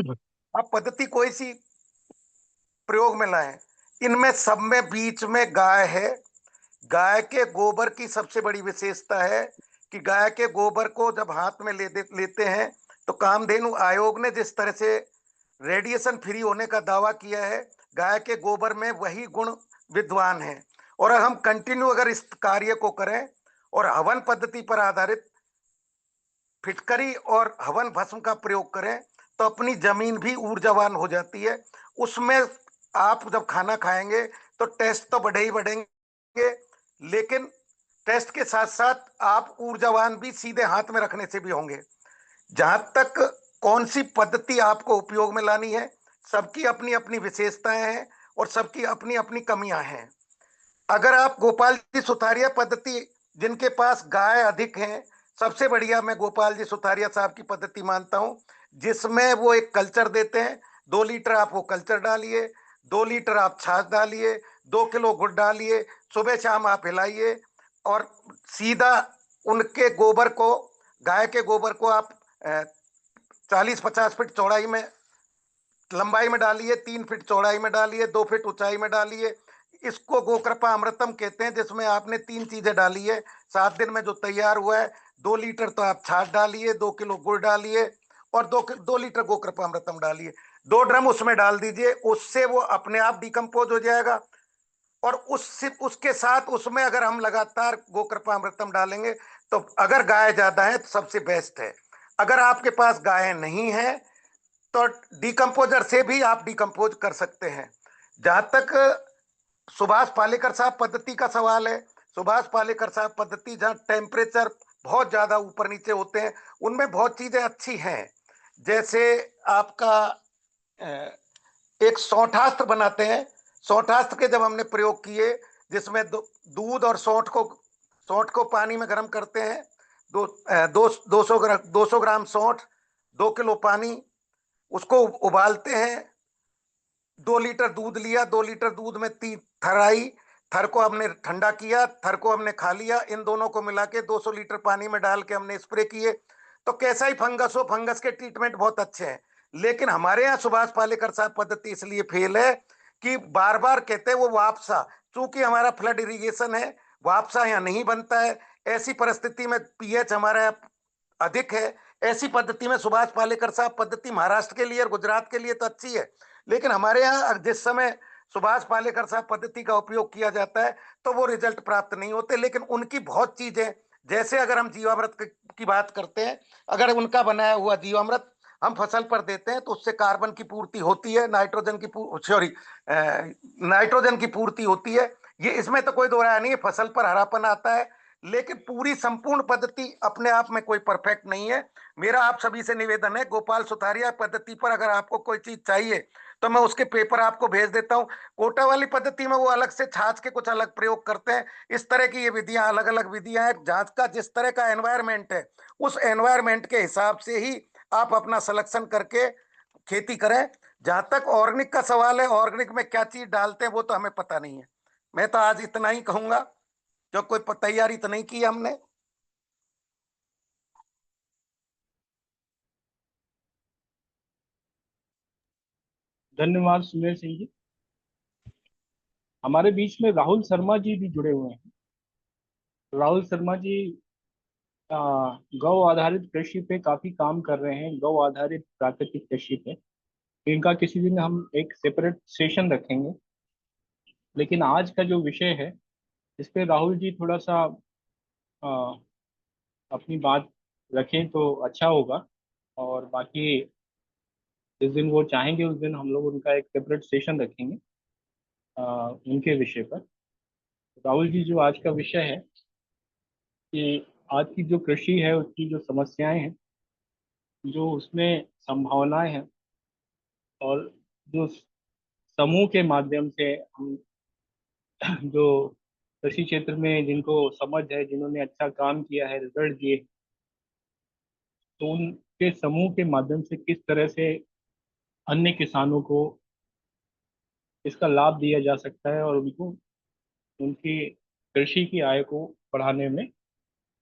आप पद्धति कोई सी प्रयोग में लाएं, इनमें सब में बीच में गाय है। गाय के गोबर की सबसे बड़ी विशेषता है कि गाय के गोबर को जब हाथ में लेते हैं तो कामधेनु आयोग ने जिस तरह से रेडिएशन फ्री होने का दावा किया है, गाय के गोबर में वही गुण विद्वान है। और हम कंटिन्यू अगर इस कार्य को करें और हवन पद्धति पर आधारित फिटकरी और हवन भस्म का प्रयोग करें तो अपनी जमीन भी ऊर्जावान हो जाती है। उसमें आप जब खाना खाएंगे तो टेस्ट तो बढ़े ही बढ़ेंगे, लेकिन टेस्ट के साथ साथ आप ऊर्जावान भी सीधे हाथ में रखने से भी होंगे। जहां तक कौन सी पद्धति आपको उपयोग में लानी है, सबकी अपनी अपनी विशेषताएं हैं और सबकी अपनी अपनी कमियां हैं। अगर आप गोपाल जी सुतारिया पद्धति, जिनके पास गाय अधिक हैं, सबसे बढ़िया मैं गोपाल जी सुतारिया साहब की पद्धति मानता हूं। जिसमें वो एक कल्चर देते हैं। 2 लीटर आप वो कल्चर डालिए, 2 लीटर आप छाछ डालिए, 2 किलो गुड़ डालिए, सुबह शाम आप हिलाइए और सीधा उनके गोबर को, गाय के गोबर को आप 40-50 फीट चौड़ाई में, लंबाई में डालिए, 3 फीट चौड़ाई में डालिए, 2 फीट ऊंचाई में डालिए। इसको गोकृपा अमृतम कहते हैं, जिसमें आपने 3 चीजें डाली है। 7 दिन में जो तैयार हुआ है, 2 लीटर तो आप छाछ डालिए, 2 किलो गुड़ डालिए और 2 लीटर गोकृपा अमृतम डालिए। 2 ड्रम उसमें डाल दीजिए, उससे वो अपने आप डिकम्पोज हो जाएगा। और उसके साथ उसमें अगर हम लगातार गोकृपा अमृतम डालेंगे तो अगर गाय ज्यादा है तो सबसे बेस्ट है। अगर आपके पास गाय नहीं है तो डिकम्पोजर से भी आप डिकम्पोज कर सकते हैं। जहां तक सुभाष पालेकर साहब पद्धति का सवाल है, सुभाष पालेकर साहब पद्धति जहां टेम्परेचर बहुत ज्यादा ऊपर नीचे होते हैं, उनमें बहुत चीजें अच्छी हैं। जैसे आपका एक सौंठास्त्र बनाते हैं। सौंठास्त्र के जब हमने प्रयोग किए, जिसमें दूध और सौंठ को पानी में गर्म करते हैं, 200 ग्राम सौंठ, 2 किलो पानी, उसको उबालते हैं। 2 लीटर दूध लिया, 2 लीटर दूध में 3 थर आई, थर को हमने ठंडा किया, थर को हमने खा लिया। इन दोनों को मिला के 200 लीटर पानी में डाल के हमने स्प्रे किए। तो कैसा ही फंगस हो, फंगस के ट्रीटमेंट बहुत अच्छे हैं। लेकिन हमारे यहाँ सुभाष पालेकर साहब पद्धति इसलिए फेल है कि बार बार कहते हैं वो वापसा, चूंकि हमारा फ्लड इरिगेशन है, वापसा यहाँ नहीं बनता है। ऐसी परिस्थिति में पीएच हमारा अधिक है। ऐसी पद्धति में सुभाष पालेकर साहब पद्धति महाराष्ट्र के लिए और गुजरात के लिए तो अच्छी है, लेकिन हमारे यहाँ जिस समय सुभाष पालेकर साहब पद्धति का उपयोग किया जाता है तो वो रिजल्ट प्राप्त नहीं होते। लेकिन उनकी बहुत चीजें, जैसे अगर हम जीवामृत की बात करते हैं, अगर उनका बनाया हुआ जीवामृत हम फसल पर देते हैं तो उससे कार्बन की पूर्ति होती है, नाइट्रोजन की पूर्ति होती है। ये इसमें तो कोई दो राय नहीं है, फसल पर हरापन आता है। लेकिन पूरी संपूर्ण पद्धति अपने आप में कोई परफेक्ट नहीं है। मेरा आप सभी से निवेदन है, गोपाल सुतारिया पद्धति पर अगर आपको कोई चीज चाहिए तो मैं उसके पेपर आपको भेज देता हूँ। कोटा वाली पद्धति में वो अलग से छाछ के कुछ अलग प्रयोग करते हैं। इस तरह की ये विधियां, अलग अलग विधियां हैं। जांच का जिस तरह का एनवायरमेंट है, उस एनवायरमेंट के हिसाब से ही आप अपना सिलेक्शन करके खेती करें। जहां तक ऑर्गेनिक का सवाल है, ऑर्गेनिक में क्या चीज डालते हैं वो तो हमें पता नहीं है। मैं तो आज इतना ही कहूंगा, जो कोई तैयारी तो नहीं की हमने। धन्यवाद सुमेर सिंह जी। हमारे बीच में राहुल शर्मा जी भी जुड़े हुए हैं। राहुल शर्मा जी आ, गौ आधारित कृषि पे काफी काम कर रहे हैं, गौ आधारित प्राकृतिक कृषि पे। इनका किसी दिन हम एक सेपरेट सेशन रखेंगे, लेकिन आज का जो विषय है इस पे राहुल जी थोड़ा सा आ, अपनी बात रखें तो अच्छा होगा। और बाकी जिस दिन वो चाहेंगे उस दिन हम लोग उनका एक सेपरेट सेशन रखेंगे उनके विषय पर। राहुल जी, जो आज का विषय है कि आज की जो कृषि है उसकी जो समस्याएं हैं, जो उसमें संभावनाएं हैं, और जो समूह के माध्यम से हम जो कृषि क्षेत्र में जिनको समझ है, जिन्होंने अच्छा काम किया है, रिजल्ट दिए, तो उनके समूह के माध्यम से किस तरह से अन्य किसानों को इसका लाभ दिया जा सकता है और उनको उनकी कृषि की आय को बढ़ाने में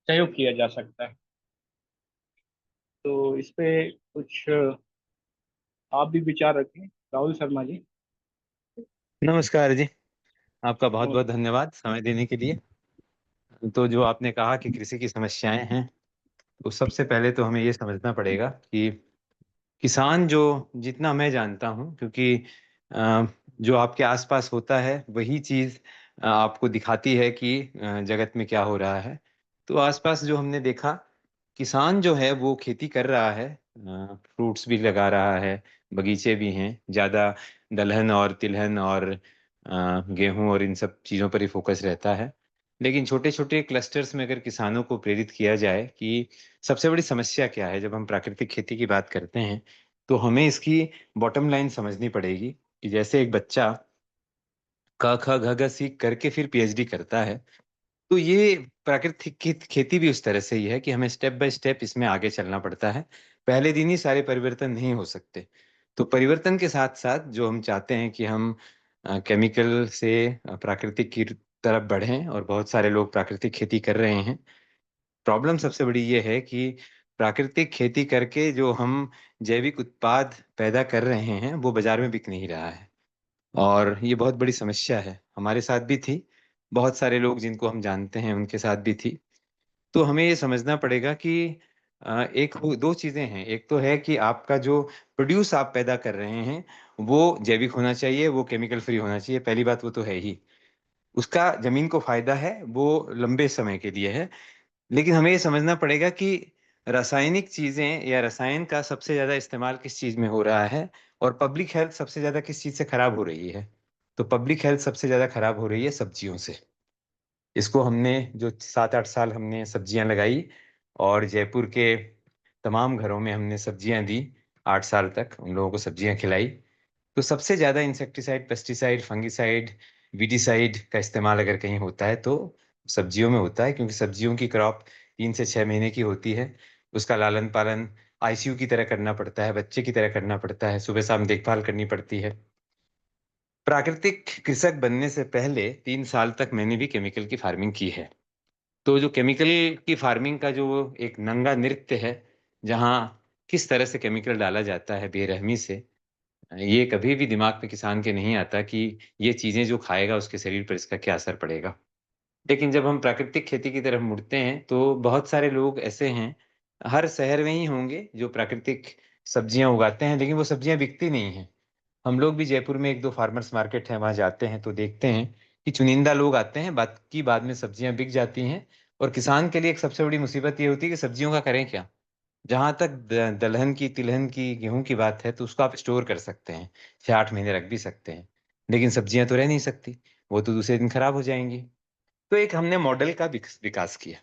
सहयोग किया जा सकता है। तो इस पे कुछ आप भी विचार रखें, राहुल शर्मा जी। नमस्कार जी। आपका बहुत बहुत नमस्कार। धन्यवाद समय देने के लिए। तो जो आपने कहा कि कृषि की समस्याएं हैं, तो सबसे पहले तो हमें ये समझना पड़ेगा कि किसान, जो जितना मैं जानता हूं, क्योंकि जो आपके आसपास होता है वही चीज आपको दिखाती है कि जगत में क्या हो रहा है। तो आसपास जो हमने देखा, किसान जो है वो खेती कर रहा है, फ्रूट्स भी लगा रहा है, बगीचे भी हैं, ज्यादा दलहन और तिलहन और गेहूं और इन सब चीजों पर ही फोकस रहता है। लेकिन छोटे छोटे क्लस्टर्स में अगर किसानों को प्रेरित किया जाए कि सबसे बड़ी समस्या क्या है जब हम प्राकृतिक खेती की बात करते हैं, तो हमें इसकी बॉटम लाइन समझनी पड़ेगी कि जैसे एक बच्चा क ख ग घ सीख करके फिर पीएचडी करता है, तो ये प्राकृतिक खेती भी उस तरह से ही है कि हमें स्टेप बाय स्टेप इसमें आगे चलना पड़ता है। पहले दिन ही सारे परिवर्तन नहीं हो सकते। तो परिवर्तन के साथ साथ जो हम चाहते हैं कि हम केमिकल से प्राकृतिक की तरफ बढ़ें, और बहुत सारे लोग प्राकृतिक खेती कर रहे हैं। प्रॉब्लम सबसे बड़ी ये है कि प्राकृतिक खेती करके जो हम जैविक उत्पाद पैदा कर रहे हैं वो बाजार में बिक नहीं रहा है, और ये बहुत बड़ी समस्या है। हमारे साथ भी थी, बहुत सारे लोग जिनको हम जानते हैं उनके साथ भी थी। तो हमें ये समझना पड़ेगा कि एक दो चीजें हैं। एक तो है कि आपका जो प्रोड्यूस आप पैदा कर रहे हैं वो जैविक होना चाहिए, वो केमिकल फ्री होना चाहिए। पहली बात वो तो है ही, उसका जमीन को फायदा है, वो लंबे समय के लिए है। लेकिन हमें ये समझना पड़ेगा कि रासायनिक चीजें या रसायन का सबसे ज्यादा इस्तेमाल किस चीज में हो रहा है, और पब्लिक हेल्थ सबसे ज्यादा किस चीज से खराब हो रही है। तो पब्लिक हेल्थ सबसे ज्यादा खराब हो रही है सब्जियों से। इसको हमने जो 7-8 साल हमने सब्जियां लगाई, और जयपुर के तमाम घरों में हमने सब्जियां दी, 8 साल तक उन लोगों को सब्जियां खिलाई। तो सबसे ज्यादा इंसेक्टिसाइड, पेस्टिसाइड, फंगिसाइड, वीडिसाइड का इस्तेमाल अगर कहीं होता है तो सब्जियों में होता है, क्योंकि सब्जियों की क्रॉप 3 से 6 महीने की होती है। उसका लालन पालन आईसीयू की तरह करना पड़ता है, बच्चे की तरह करना पड़ता है, सुबह शाम देखभाल करनी पड़ती है। प्राकृतिक कृषक बनने से पहले 3 साल तक मैंने भी केमिकल की फार्मिंग की है। तो जो केमिकल की फार्मिंग का जो एक नंगा नृत्य है, जहाँ किस तरह से केमिकल डाला जाता है बेरहमी से, ये कभी भी दिमाग में किसान के नहीं आता कि ये चीजें जो खाएगा उसके शरीर पर इसका क्या असर पड़ेगा। लेकिन जब हम प्राकृतिक खेती की तरफ मुड़ते हैं तो बहुत सारे लोग ऐसे हैं, हर शहर में ही होंगे, जो प्राकृतिक सब्जियां उगाते हैं, लेकिन वो सब्जियां बिकती नहीं हैं। हम लोग भी जयपुर में एक दो फार्मर्स मार्केट है, वहां जाते हैं तो देखते हैं कि चुनिंदा लोग आते हैं, बाकी बाद में सब्जियां बिक जाती हैं। और किसान के लिए एक सबसे बड़ी मुसीबत ये होती है कि सब्जियों का करें क्या। जहां तक दलहन की, तिलहन की, गेहूं की बात है तो उसको आप स्टोर कर सकते हैं, 6-8 महीने रख भी सकते हैं। लेकिन सब्जियां तो रह नहीं सकती, वो तो दूसरे दिन खराब हो जाएंगी। तो एक हमने मॉडल का विकास किया।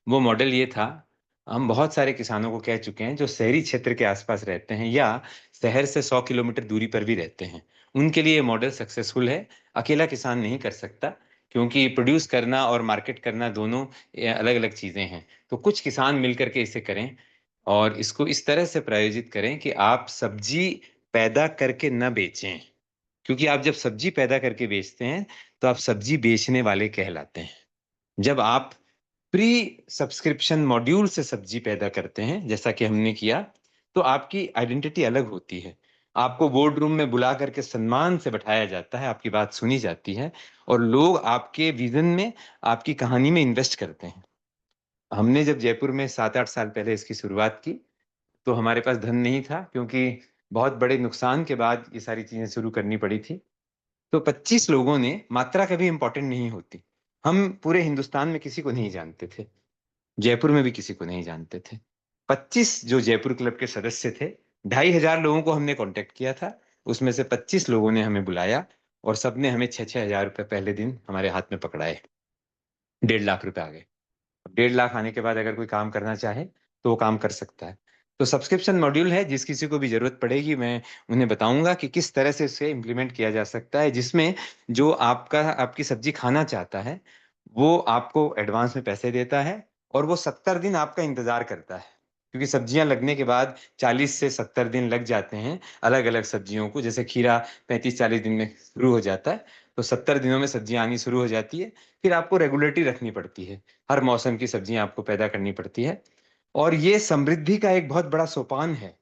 वो मॉडल ये था, हम बहुत सारे किसानों को कह चुके हैं जो शहरी क्षेत्र के आसपास रहते हैं या शहर से 100 किलोमीटर दूरी पर भी रहते हैं, उनके लिए ये मॉडल सक्सेसफुल है। अकेला किसान नहीं कर सकता, क्योंकि प्रोड्यूस करना और मार्केट करना दोनों अलग अलग चीजें हैं। तो कुछ किसान मिलकर के इसे करें, और इसको इस तरह से प्रायोजित करें कि आप सब्जी पैदा करके न बेचें। क्योंकि आप जब सब्जी पैदा करके बेचते हैं तो आप सब्जी बेचने वाले कहलाते हैं। जब आप प्री सब्सक्रिप्शन मॉड्यूल से सब्जी पैदा करते हैं, जैसा कि हमने किया, तो आपकी आइडेंटिटी अलग होती है। आपको बोर्ड रूम में बुला करके सम्मान से बैठाया जाता है, आपकी बात सुनी जाती है, और लोग आपके विजन में, आपकी कहानी में इन्वेस्ट करते हैं। हमने जब जयपुर में 7-8 साल पहले इसकी शुरुआत की तो हमारे पास धन नहीं था, क्योंकि बहुत बड़े नुकसान के बाद ये सारी चीजें शुरू करनी पड़ी थी। तो 25 लोगों ने, मात्रा कभी इंपॉर्टेंट नहीं होती, हम पूरे हिंदुस्तान में किसी को नहीं जानते थे, जयपुर में भी किसी को नहीं जानते थे। 25 जो जयपुर क्लब के सदस्य थे, 2,500 लोगों को हमने कांटेक्ट किया था। उसमें से 25 लोगों ने हमें बुलाया, और सबने हमें 6-6 हजार रुपए पहले दिन हमारे हाथ में पकड़ाए। 1.5 लाख रुपए आ गए। 1.5 लाख आने के बाद अगर कोई काम करना चाहे तो वो काम कर सकता है। तो सब्सक्रिप्शन मॉड्यूल है, जिस किसी को भी जरूरत पड़ेगी मैं उन्हें बताऊंगा कि किस तरह से इसे इम्प्लीमेंट किया जा सकता है, जिसमें जो आपकी सब्जी खाना चाहता है वो आपको एडवांस में पैसे देता है, और वो 70 दिन आपका इंतजार करता है। क्योंकि सब्जियां लगने के बाद 40 से 70 दिन लग जाते हैं अलग अलग सब्जियों को। जैसे खीरा 35-40 दिन में शुरू हो जाता है, तो 70 दिनों में सब्जियां आनी शुरू हो जाती है। फिर आपको रेगुलेटरी रखनी पड़ती है, हर मौसम की सब्जियां आपको पैदा करनी पड़ती है। और ये समृद्धि का एक बहुत बड़ा सोपान है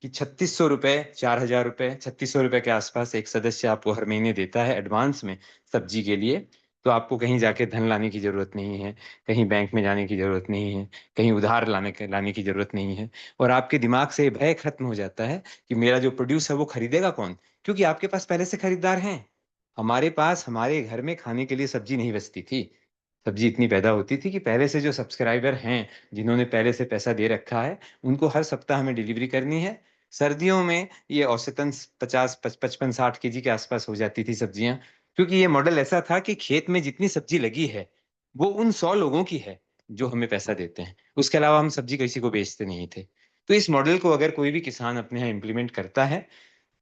कि 3600 रुपए, 4000 रुपए, 3600 रुपए के आसपास एक सदस्य आपको हर महीने देता है एडवांस में सब्जी के लिए। तो आपको कहीं जाके धन लाने की जरूरत नहीं है, कहीं बैंक में जाने की जरूरत नहीं है, कहीं उधार लाने की जरूरत नहीं है। और आपके दिमाग से ये भय खत्म हो जाता है कि मेरा जो प्रोड्यूस है वो खरीदेगा कौन, क्योंकि आपके पास पहले से खरीदार हैं। हमारे पास हमारे घर में खाने के लिए सब्जी नहीं बचती थी। सब्जी इतनी पैदा होती थी कि पहले से जो सब्सक्राइबर हैं, जिन्होंने पहले से पैसा दे रखा है, उनको हर सप्ताह हमें डिलीवरी करनी है। सर्दियों में ये औसतन 50-55-60 केजी के आसपास हो जाती थी सब्जियां। क्योंकि ये मॉडल ऐसा था कि खेत में जितनी सब्जी लगी है वो उन 100 लोगों की है जो हमें पैसा देते हैं, उसके अलावा हम सब्जी किसी को बेचते नहीं थे। तो इस मॉडल को अगर कोई भी किसान अपने यहाँ इम्प्लीमेंट करता है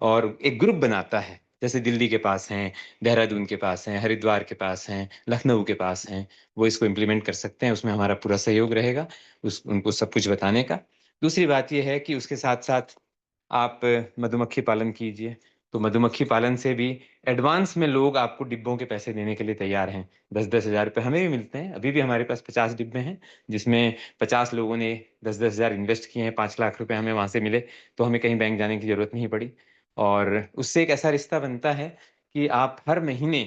और एक ग्रुप बनाता है, जैसे दिल्ली के पास हैं, देहरादून के पास हैं, हरिद्वार के पास हैं, लखनऊ के पास हैं, वो इसको इम्प्लीमेंट कर सकते हैं। उसमें हमारा पूरा सहयोग रहेगा उनको सब कुछ बताने का। दूसरी बात ये है कि उसके साथ साथ आप मधुमक्खी पालन कीजिए। तो मधुमक्खी पालन से भी एडवांस में लोग आपको डिब्बों के पैसे देने के लिए तैयार हैं। 10-10 हज़ार रुपये हमें भी मिलते हैं। अभी भी हमारे पास 50 डिब्बे हैं, जिसमें 50 लोगों ने 10-10 हज़ार इन्वेस्ट किए हैं। 5 लाख रुपए हमें वहां से मिले, तो हमें कहीं बैंक जाने की जरूरत नहीं पड़ी। और उससे एक ऐसा रिश्ता बनता है कि आप हर महीने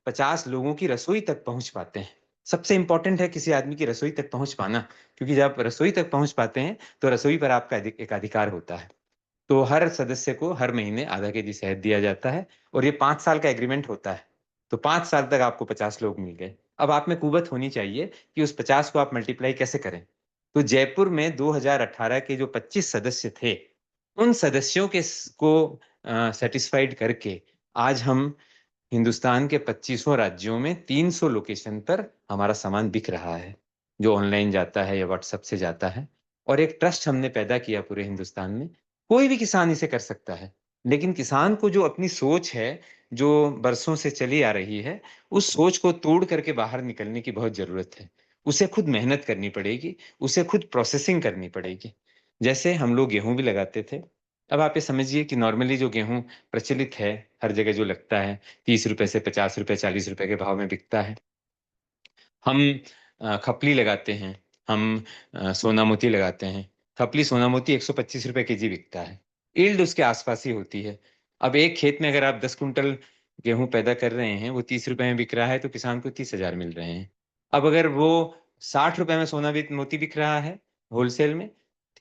50 लोगों की रसोई तक पहुंच पाते हैं। सबसे इंपॉर्टेंट है किसी आदमी की रसोई तक पहुंच पाना, क्योंकि जब आप रसोई तक पहुंच पाते हैं तो रसोई पर आपका एक अधिकार होता है। तो हर सदस्य को हर महीने आधा केजी शहद दिया जाता है, और ये 5 साल का एग्रीमेंट होता है। तो 5 साल तक आपको 50 लोग मिल गए। अब आप में कुवत होनी चाहिए कि उस 50 को आप मल्टीप्लाई कैसे करें। तो जयपुर में 2018 के जो 25 सदस्य थे, उन सदस्यों के को सेटिस्फाइड करके आज हम हिंदुस्तान के 25 राज्यों में 300 लोकेशन पर हमारा सामान बिक रहा है, जो ऑनलाइन जाता है या व्हाट्सएप से जाता है। और एक ट्रस्ट हमने पैदा किया पूरे हिंदुस्तान में। कोई भी किसान इसे कर सकता है, लेकिन किसान को जो अपनी सोच है, जो बरसों से चली आ रही है, उस सोच को तोड़ करके बाहर निकलने की बहुत जरूरत है। उसे खुद मेहनत करनी पड़ेगी, उसे खुद प्रोसेसिंग करनी पड़ेगी। जैसे हम लोग गेहूं भी लगाते थे। अब आप ये समझिए कि नॉर्मली जो गेहूं प्रचलित है, हर जगह जो लगता है, 30 रुपए से 50 रुपए 40 रुपए के भाव में बिकता है। हम खपली लगाते हैं, हम सोना मोती लगाते हैं। खपली सोना मोती 125 रुपए केजी बिकता है। यील्ड उसके आसपास ही होती है। अब एक खेत में अगर आप 10 कुंटल गेहूं पैदा कर रहे हैं, वो 30 रुपए में बिक रहा है, तो किसान को 30 हज़ार मिल रहे हैं। अब अगर वो 60 रुपए में सोना मोती बिक रहा है होलसेल में,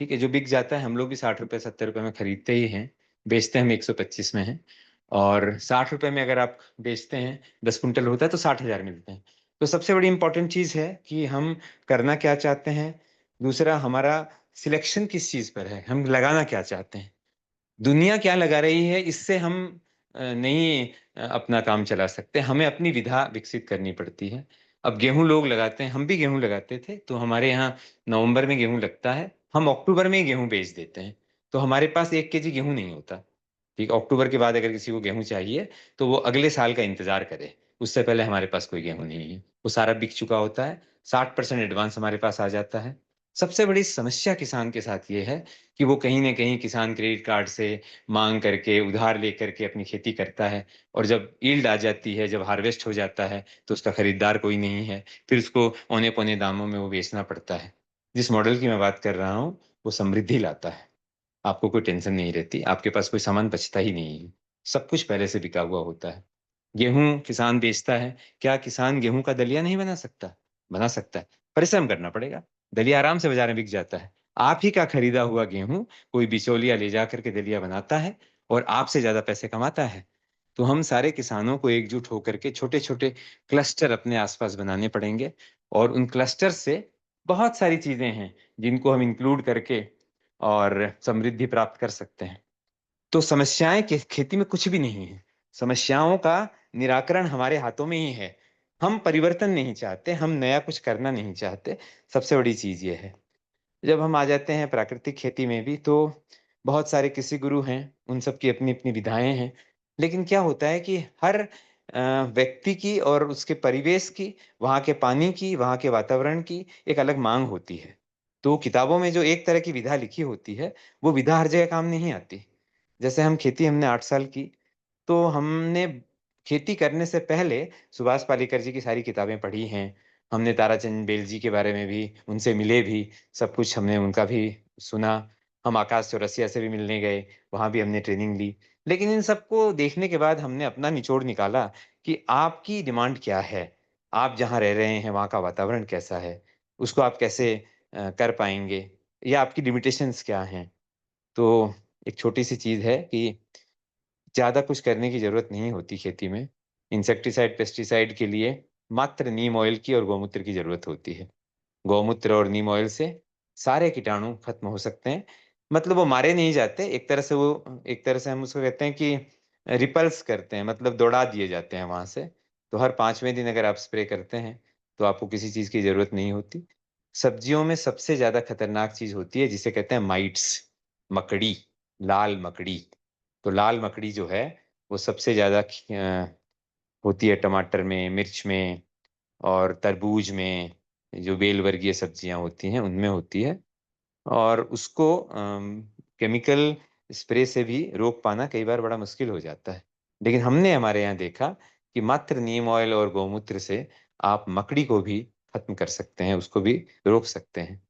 ठीक है, जो बिक जाता है, हम लोग भी 60 रुपए 70 रुपए में खरीदते ही हैं, बेचते हम 125 में हैं। और 60 रुपए में अगर आप बेचते हैं, 10 कुंटल होता है तो 60 हज़ार मिलते हैं। तो सबसे बड़ी इंपॉर्टेंट चीज है कि हम करना क्या चाहते हैं। दूसरा, हमारा सिलेक्शन किस चीज पर है, हम लगाना क्या चाहते हैं। दुनिया क्या लगा रही है, इससे हम नहीं अपना काम चला सकते। हमें अपनी विधा विकसित करनी पड़ती है। अब गेहूं लोग लगाते हैं, हम भी गेहूं लगाते थे, तो हमारे यहाँ नवंबर में गेहूं लगता है, हम अक्टूबर में ही गेहूं बेच देते हैं। तो हमारे पास 1 केजी गेहूं नहीं होता। ठीक, अक्टूबर के बाद अगर किसी को गेहूं चाहिए, तो वो अगले साल का इंतजार करे। उससे पहले हमारे पास कोई गेहूं नहीं है, वो सारा बिक चुका होता है। 60% एडवांस हमारे पास आ जाता है। सबसे बड़ी समस्या किसान के साथ ये है कि वो कहीं ना कहीं किसान क्रेडिट कार्ड से मांग करके, उधार लेकर के अपनी खेती करता है। और जब ईल्ड आ जाती है, जब हार्वेस्ट हो जाता है, तो उसका खरीदार कोई नहीं है। फिर उसको औने पौने दामों में वो बेचना पड़ता है। जिस मॉडल की मैं बात कर रहा हूँ, वो समृद्धि लाता है। आपको कोई टेंशन नहीं रहती, आपके पास कोई सामान बचता ही नहीं है, सब कुछ पहले से बिका हुआ होता है। गेहूं किसान बेचता है, क्या किसान गेहूं का दलिया नहीं बना सकता? बना सकता है, परिश्रम करना पड़ेगा। दलिया आराम से बाजार में बिक जाता है। आप ही का खरीदा हुआ गेहूं कोई बिचौलिया ले जा करके दलिया बनाता है, और आपसे ज्यादा पैसे कमाता है। तो हम सारे किसानों को एकजुट होकर के छोटे छोटे क्लस्टर अपने आसपास बनाने पड़ेंगे। और उन क्लस्टर से बहुत सारी चीजें हैं जिनको हम इंक्लूड करके और समृद्धि प्राप्त कर सकते हैं। तो समस्याएं खेती में कुछ भी नहीं है। समस्याओं का निराकरण हमारे हाथों में ही है। हम परिवर्तन नहीं चाहते, हम नया कुछ करना नहीं चाहते। सबसे बड़ी चीज ये है। जब हम आ जाते हैं प्राकृतिक खेती में भी, तो बहुत सारे कृषि गुरु हैं, उन सब की अपनी अपनी विधाएं हैं। लेकिन क्या होता है कि हर व्यक्ति की और उसके परिवेश की, वहाँ के पानी की, वहाँ के वातावरण की एक अलग मांग होती है। तो किताबों में जो एक तरह की विधा लिखी होती है, वो विधा हर जगह काम नहीं आती। जैसे हमने 8 साल की, तो हमने खेती करने से पहले सुभाष पालेकर जी की सारी किताबें पढ़ी हैं। हमने ताराचंद बेल जी के बारे में भी, उनसे मिले भी, सब कुछ हमने उनका भी सुना। हम आकाश चौरसिया से भी मिलने गए, वहां भी हमने ट्रेनिंग ली। लेकिन इन सबको देखने के बाद हमने अपना निचोड़ निकाला कि आपकी डिमांड क्या है, आप जहाँ रह रहे हैं वहाँ का वातावरण कैसा है, उसको आप कैसे कर पाएंगे, या आपकी लिमिटेशंस क्या हैं। तो एक छोटी सी चीज है कि ज़्यादा कुछ करने की ज़रूरत नहीं होती खेती में। इंसेक्टिसाइड, पेस्टिसाइड के लिए मात्र नीम ऑयल की और गौमूत्र की ज़रूरत होती है। गौमूत्र और नीम ऑयल से सारे कीटाणु खत्म हो सकते हैं। मतलब वो मारे नहीं जाते, एक तरह से हम उसको कहते हैं कि रिपल्स करते हैं, मतलब दौड़ा दिए जाते हैं वहाँ से। तो हर 5वें दिन अगर आप स्प्रे करते हैं, तो आपको किसी चीज़ की ज़रूरत नहीं होती। सब्जियों में सबसे ज़्यादा खतरनाक चीज़ होती है जिसे कहते हैं माइट्स, मकड़ी, लाल मकड़ी। तो लाल मकड़ी जो है, वो सबसे ज़्यादा होती है टमाटर में, मिर्च में और तरबूज में, जो बेल वर्गीय सब्जियां होती हैं उनमें होती है। और उसको केमिकल स्प्रे से भी रोक पाना कई बार बड़ा मुश्किल हो जाता है। लेकिन हमने हमारे यहाँ देखा कि मात्र नीम ऑयल और गौमूत्र से आप मकड़ी को भी खत्म कर सकते हैं, उसको भी रोक सकते हैं।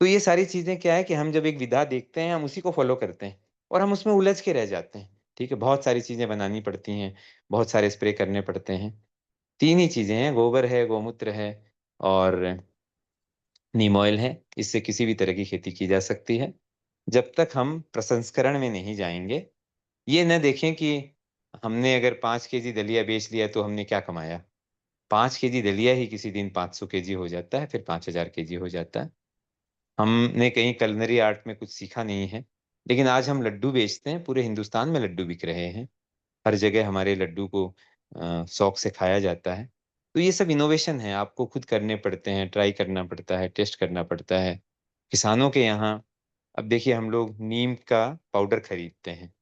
तो ये सारी चीजें क्या है कि हम जब एक विधा देखते हैं हम उसी को फॉलो करते हैं और हम उसमें उलझ के रह जाते हैं। ठीक है, बहुत सारी चीजें बनानी पड़ती हैं, बहुत सारे स्प्रे करने पड़ते हैं। तीन ही चीजें हैं, गोबर है, गौमूत्र है और नीम ऑयल है। इससे किसी भी तरह की खेती की जा सकती है। जब तक हम प्रसंस्करण में नहीं जाएंगे, ये न देखें कि हमने अगर 5 केजी दलिया बेच लिया तो हमने क्या कमाया। 5 केजी दलिया ही किसी दिन 500 केजी हो जाता है, फिर 5000 केजी हो जाता है। हमने कहीं कलनरी आर्ट में कुछ सीखा नहीं है। लेकिन आज हम लड्डू बेचते हैं, पूरे हिंदुस्तान में लड्डू बिक रहे हैं। हर जगह हमारे लड्डू को शौक से खाया जाता है। तो ये सब इनोवेशन है, आपको खुद करने पड़ते हैं, ट्राई करना पड़ता है, टेस्ट करना पड़ता है। किसानों के यहाँ अब देखिए, हम लोग नीम का पाउडर खरीदते हैं,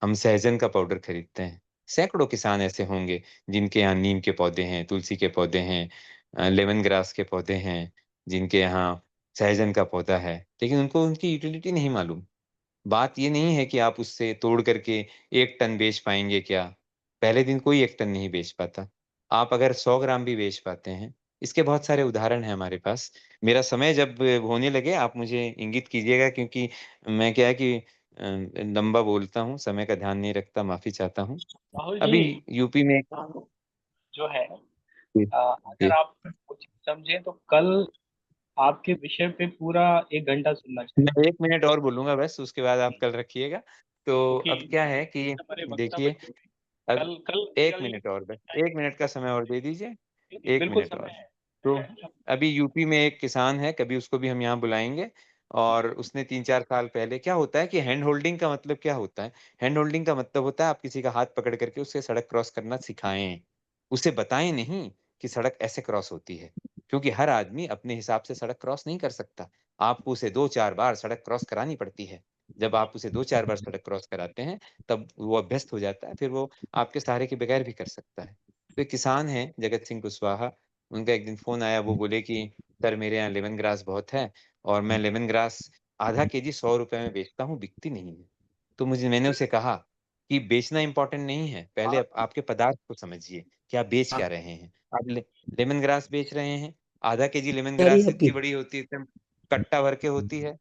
हम सहजन का पाउडर खरीदते हैं। सैकड़ों किसान ऐसे होंगे जिनके यहाँ नीम के पौधे हैं, तुलसी के पौधे हैं, लेमन ग्रास के पौधे हैं, जिनके यहाँ सहजन का पौधा है, लेकिन उनको उनकी यूटिलिटी नहीं मालूम। बात ये नहीं है कि आप उससे तोड़ करके 1 टन बेच पाएंगे क्या। पहले दिन कोई 1 टन नहीं बेच पाता। आप अगर 100 ग्राम भी बेच पाते हैं, इसके बहुत सारे उदाहरण हैं हमारे पास। मेरा समय जब होने लगे आप मुझे इंगित कीजिएगा, क्योंकि मैं क्या है कि लंबा बोलता हूँ, समय का ध्यान नहीं रखता, माफी चाहता हूँ। राहुल जी, अभी यूपी में जो है जी, अगर जी। आप कुछ समझे तो कल आपके विषय पे पूरा 1 घंटा सुनना चाहिए। मैं 1 मिनट और बोलूंगा बस, उसके बाद आप कल रखिएगा। तो क्योंकि अब क्या है कि हमारे वक्ता देखिए, बन चुके हैं। अब कल कल एक रियल मिनट और बस, चाहिए। 1 मिनट का समय और दे दीजिए। एक बिल्कुल मिनट समय और। है। तो अभी यूपी में एक किसान है, कभी उसको भी हम यहाँ बुलाएंगे। और उसने 3-4 साल पहले, क्या होता है कि हैंड होल्डिंग का मतलब क्या होता है। हैंड होल्डिंग का मतलब होता है आप किसी का हाथ पकड़ करके उससे सड़क क्रॉस करना सिखाएं, उसे बताएं नहीं कि सड़क ऐसे क्रॉस होती है। क्योंकि हर आदमी अपने हिसाब से सड़क क्रॉस नहीं कर सकता। आपको उसे 2-4 बार सड़क क्रॉस करानी पड़ती है। जब आप उसे 2-4 बार सड़क क्रॉस कराते हैं, तब वो अभ्यस्त हो जाता है, फिर वो आपके सहारे के बगैर भी कर सकता है। तो एक किसान है जगत सिंह कुशवाहा, उनका एक दिन फोन आया, वो बोले कि सर मेरे यहाँ लेमन ग्रास बहुत है और मैं लेमन ग्रास ½ केजी 100 रुपए में बेचता हूँ, बिकती नहीं है। तो मैंने उसे कहा कि बेचना इंपॉर्टेंट नहीं है, पहले आपके पदार्थ को समझिए कि आप बेच क्या रहे हैं। आप लेमन ग्रास बेच रहे हैं, ½ केजी लेमन तैयारी ग्रास आपकी। इतनी बड़ी होती है, एकदम कट्टा भर के होती है।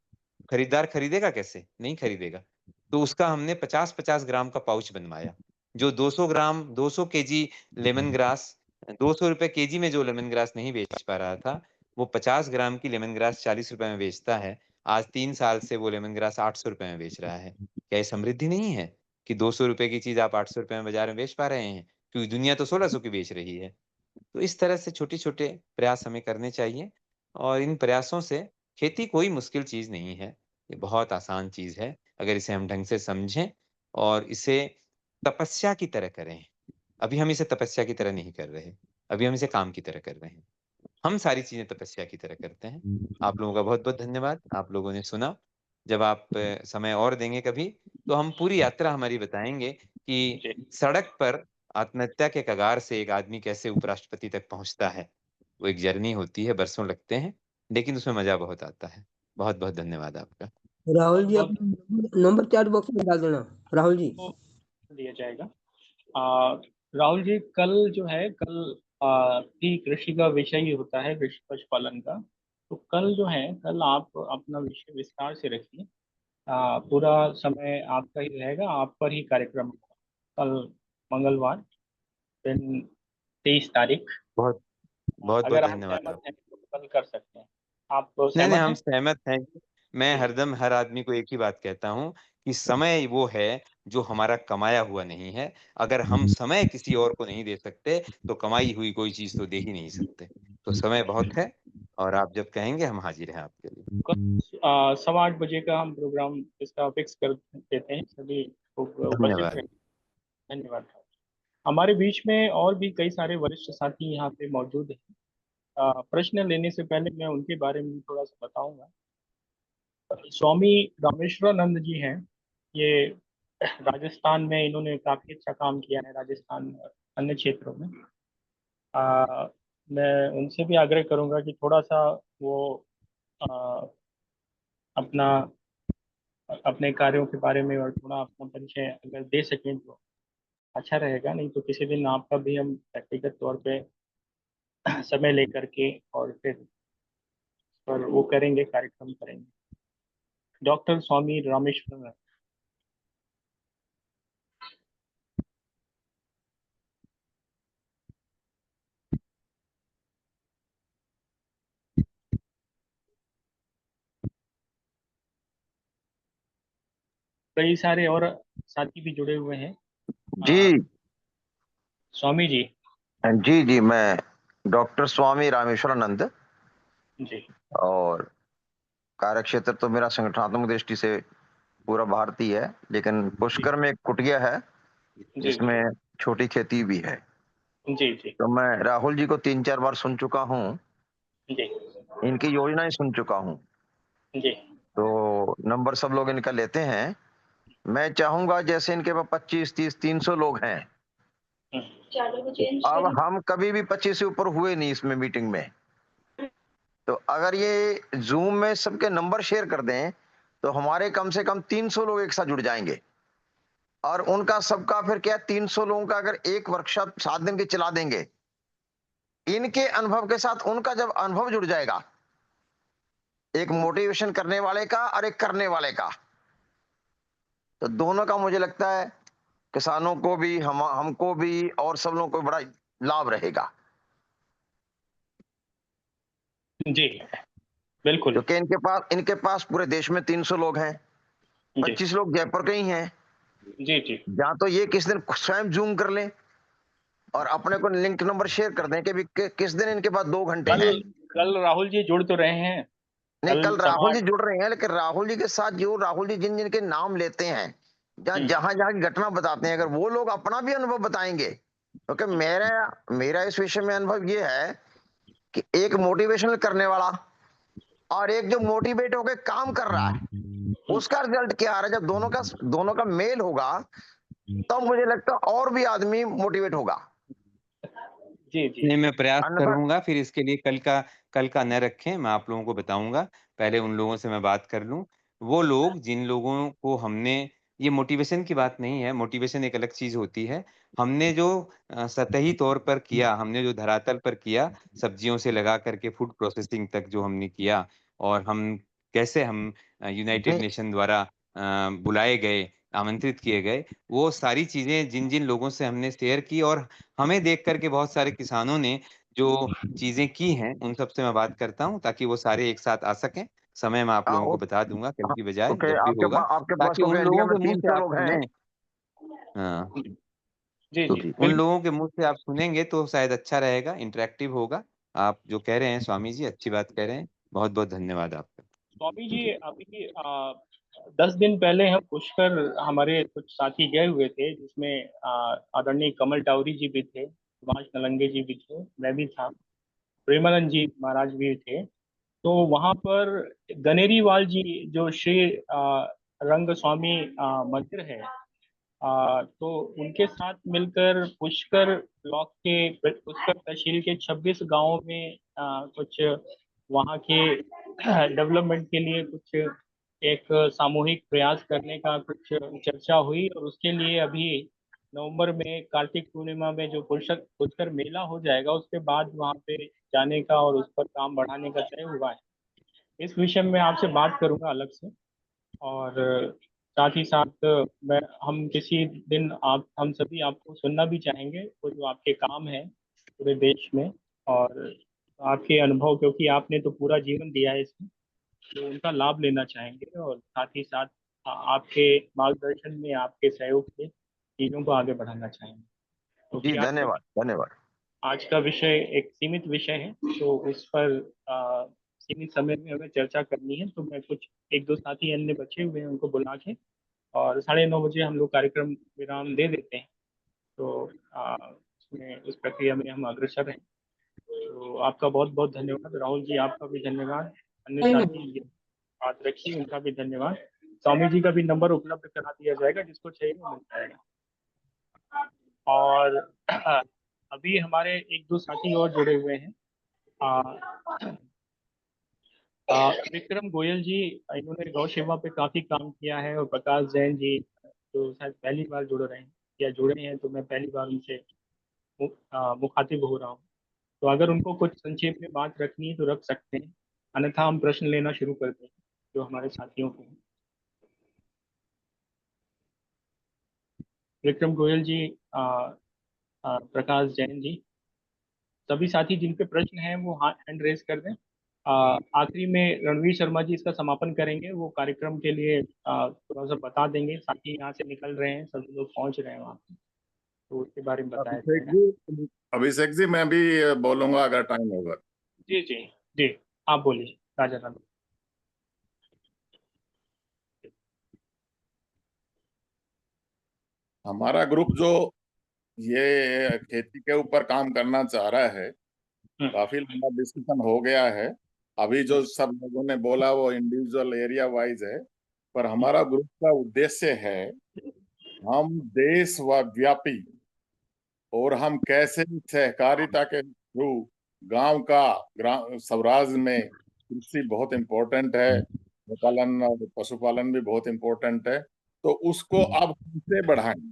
खरीदार खरीदेगा कैसे, नहीं खरीदेगा। तो उसका हमने 50-50 ग्राम का पाउच बनवाया, जो 200 ग्राम 200 केजी लेमन ग्रास 200 रुपए केजी में जो लेमन ग्रास नहीं बेच पा रहा था, वो 50 ग्राम की लेमन ग्रास 40 रुपए में बेचता है। आज 3 साल से वो लेमन ग्रास 800 रुपए में बेच रहा है। क्या ये समृद्धि नहीं है कि 200 रुपए की चीज आप 800 रुपए में बाजार में बेच पा रहे हैं, क्योंकि दुनिया तो 1600 की बेच रही है। तो इस तरह से छोटे छोटे प्रयास हमें करने चाहिए। और इन प्रयासों से, खेती कोई मुश्किल चीज नहीं है, ये बहुत आसान चीज है अगर इसे हम ढंग से समझें और इसे तपस्या की तरह करें। अभी हम इसे तपस्या की तरह नहीं कर रहे, अभी हम इसे काम की तरह कर रहे हैं। हम सारी चीजें तपस्या की तरह करते हैं। आप लोगों का बहुत बहुत धन्यवाद, आप लोगों ने सुना। जब आप समय और देंगे कभी, तो हम पूरी यात्रा हमारी बताएंगे कि जी, सड़क पर आत्महत्या के कगार से एक आदमी कैसे उपराष्ट्रपति तक पहुंचता है। वो एक जर्नी होती है, बरसों लगते हैं, लेकिन उसमें मजा बहुत आता है। बहुत बहुत धन्यवाद आपका। राहुल बहुत जी बहुत अपना नंबर चैट बॉक्स में डाल देना। राहुल जी, दिया जाएगा। आ, राहुल जी, कल जो है कल भी कृषि का विषय ही होता है, कृषि पशुपालन का। तो कल जो है, कल आप अपना विषय विस्तार से रखिए। पूरा समय आपका ही रहेगा, आप पर ही कार्यक्रम होगा कल, मंगलवार, दिन 23 तारीख। बहुत बहुत बहुत अगर आप धन्यवाद सहमत आप। हैं तो कल कर सकते हैं। आप नहीं नहीं, सहमत हम हैं? सहमत हैं। मैं जी, हरदम हर आदमी को एक ही बात कहता हूँ कि समय वो है जो हमारा कमाया हुआ नहीं है। अगर हम समय किसी और को नहीं दे सकते, तो कमाई हुई कोई चीज तो दे ही नहीं सकते। तो समय बहुत है, और आप जब कहेंगे हम हाजिर हैं आपके लिए। कल 8:15 बजे का हम प्रोग्राम इसका फिक्स कर देते हैं, सभी लोग उपस्थित रहे। धन्यवाद। धन्यवाद। हमारे बीच में और भी कई सारे वरिष्ठ साथी यहाँ पे मौजूद हैं। प्रश्न लेने से पहले मैं उनके बारे में भी थोड़ा सा बताऊंगा। स्वामी रामेश्वरानंद जी हैं, ये राजस्थान में इन्होंने काफी अच्छा काम किया है, राजस्थान और अन्य क्षेत्रों में। आ, मैं उनसे भी आग्रह करूंगा कि थोड़ा सा वो आ, अपना अपने कार्यों के बारे में और थोड़ा अपना परिचय अगर दे सकें तो अच्छा रहेगा। नहीं तो किसी दिन आपका भी हम व्यक्तिगत तौर पे समय लेकर के और फिर पर वो करेंगे, कार्यक्रम करेंगे। डॉक्टर स्वामी रामेश्वरन। कई सारे और साथी भी जुड़े हुए हैं। जी स्वामी जी। जी जी, मैं डॉक्टर स्वामी रामेश्वरानंद। जी और कार्य क्षेत्र तो मेरा संगठनात्मक दृष्टि से पूरा भारतीय है, लेकिन जी पुष्कर में एक कुटिया है जी जिसमें छोटी खेती भी है। जी जी तो मैं राहुल जी को 3-4 बार सुन चुका हूँ, जी इनकी योजनाएं सुन चुका हूँ। जी तो नंबर सब लोग इनका लेते हैं। मैं चाहूंगा जैसे इनके पास 25-30-300 लोग हैं, अब हम कभी भी 25 से ऊपर हुए नहीं इसमें मीटिंग में। तो अगर ये जूम में सबके नंबर शेयर कर दें तो हमारे कम से कम 300 लोग एक साथ जुड़ जाएंगे। और उनका सबका फिर क्या, 300 लोगों का अगर एक वर्कशॉप 7 दिन की चला देंगे, इनके अनुभव के साथ उनका जब अनुभव जुड़ जाएगा, एक मोटिवेशन करने वाले का और एक करने वाले का, तो दोनों का मुझे लगता है किसानों को भी, हमको भी और सब लोगों को बड़ा लाभ रहेगा। जी बिल्कुल। क्योंकि इनके पास पूरे देश में 300 लोग हैं, जी 25 लोग जयपुर के ही हैं। जी जी या तो ये किस दिन स्वयं जूम कर लें और अपने को लिंक नंबर शेयर कर दें कि भी किस दिन इनके पास 2 घंटे कल हैं। कल राहुल जी जुड़ तो रहे हैं। नहीं, कल कल राहुल जी समाज। जुड़ रहे हैं, लेकिन राहुल जी के साथ जो राहुल जी जिन जिन के नाम लेते हैं, जहां जहां की घटना बताते हैं, अगर वो लोग अपना भी अनुभव बताएंगे, क्योंकि मेरा मेरा इस विषय में अनुभव ये है कि एक मोटिवेशनल करने वाला और एक जो मोटिवेट होकर काम कर रहा है, उसका रिजल्ट क्या आ रहा है। जब दोनों का मेल होगा, तब मुझे लगता है और भी आदमी मोटिवेट होगा। जी जी नहीं, मैं प्रयास अन्यथा करूंगा। फिर इसके लिए कल का न रखें, मैं आप लोगों को बताऊंगा। पहले उन लोगों से मैं बात कर लूं, वो लोग जिन लोगों को हमने, ये मोटिवेशन की बात नहीं है, मोटिवेशन एक अलग चीज होती है। हमने जो सतही तौर पर किया, हमने जो धरातल पर किया, सब्जियों से लगा करके फूड प्रोसेसिंग तक जो हमने किया, और हम कैसे हम यूनाइटेड नहीं, नेशन द्वारा बुलाए गए, आमंत्रित किए गए, वो सारी चीजें जिन जिन लोगों से हमने शेयर की, और हमें देख करके बहुत सारे किसानों ने जो चीजें की हैं, उन सब से मैं बात करता हूँ, ताकि वो सारे एक साथ आ सकें। समय मैं आप लोगों को बता दूंगा कल की बजाय, ओके, जब भी होगा, आपके पास ताकि क्योंकि उन इंडिया लोगों में के मुंह से 300 आप लोग हैं। सुने। हाँ, जी जी उन बिल्कुल। लोगों के मुंह से आप सुनेंगे तो शायद अच्छा रहेगा, इंटरेक्टिव होगा। आप जो कह रहे हैं स्वामी जी, अच्छी बात कह रहे हैं। बहुत बहुत धन्यवाद आपका। स्वामी जी, अभी 10 दिन पहले हम पुष्कर, हमारे कुछ साथी गए हुए थे, जिसमें आदरणीय कमल टावरी जी भी थे, सुभाष नलंगे जी भी थे, मैं भी था, प्रेमानंद जी महाराज भी थे। तो वहां पर गनेरीवाल जी, जो श्री रंग स्वामी मंदिर है, तो उनके साथ मिलकर पुष्कर ब्लॉक के, पुष्कर तहसील के 26 गांवों में कुछ वहाँ के डेवलपमेंट के लिए कुछ एक सामूहिक प्रयास करने का कुछ चर्चा हुई। और उसके लिए अभी नवंबर में कार्तिक पूर्णिमा में जो पुष्कर पुष्कर मेला हो जाएगा, उसके बाद वहाँ पे जाने का और उस पर काम बढ़ाने का तय हुआ है। इस विषय में आपसे बात करूंगा अलग से। और साथ ही साथ मैं हम किसी दिन आप हम सभी आपको सुनना भी चाहेंगे, वो जो आपके काम है पूरे देश में, और आपके अनुभव, क्योंकि आपने तो पूरा जीवन दिया है इसमें, तो उनका लाभ लेना चाहेंगे। और साथ ही साथ आपके मार्गदर्शन में, आपके सहयोग से चीज़ों को आगे बढ़ाना चाहेंगे, जी, क्योंकि धन्यवाद धन्यवाद। आज का विषय एक सीमित विषय है, तो उस पर सीमित समय में हमें चर्चा करनी है। तो मैं कुछ एक दो साथी अन्य बचे हुए हैं, उनको बुला के और 9:30 बजे हम लोग कार्यक्रम विराम दे देते हैं। तो उसमें उस प्रक्रिया में हम अग्रसर रहें। तो आपका बहुत बहुत धन्यवाद राहुल जी, आपका भी धन्यवाद। अन्य साथी ये बात रखी, उनका भी धन्यवाद। स्वामी जी का भी नंबर उपलब्ध करा दिया जाएगा, जिसको चाहिए वो मिल जाएगा। और अभी हमारे एक दो साथी और जुड़े हुए हैं। विक्रम गोयल जी, इन्होंने गौ सेवा पे काफी काम किया है, और प्रकाश जैन जी जो शायद पहली बार जुड़ रहे हैं या जुड़े हैं, तो मैं पहली बार उनसे मुखातिब हो रहा हूँ। तो अगर उनको कुछ संक्षेप में बात रखनी है तो रख सकते हैं, अन्यथा हम प्रश्न लेना शुरू करते हैं जो हमारे साथियों के हैं। विक्रम गोयल जी, प्रकाश जैन जी, सभी साथी जिन पे प्रश्न है वो हैंड रेज कर दें। आखिरी में रणवीर शर्मा जी इसका समापन करेंगे, वो कार्यक्रम के लिए थोड़ा सा बता देंगे। साथी यहाँ से निकल रहे हैं, सभी लोग पहुंच रहे हैं वहाँ पे, तो उसके बारे में बताया जाएगा। अभिषेक जी मैं भी बोलूंगा अगर टाइम होगा। जी जी जी, आप बोलिए राजा राम। हमारा ग्रुप जो ये खेती के ऊपर काम करना चाह रहा है, काफी लंबा डिस्कशन हो गया है। अभी जो सब लोगों ने बोला वो इंडिविजुअल एरिया वाइज है, पर हमारा ग्रुप का उद्देश्य है हम देश व्यापी और हम कैसे सहकारिता के थ्रू गांव का स्वराज में कृषि बहुत इम्पोर्टेंट है, गोपालन और पशुपालन भी बहुत इम्पोर्टेंट है, तो उसको अब कैसे बढ़ाएं।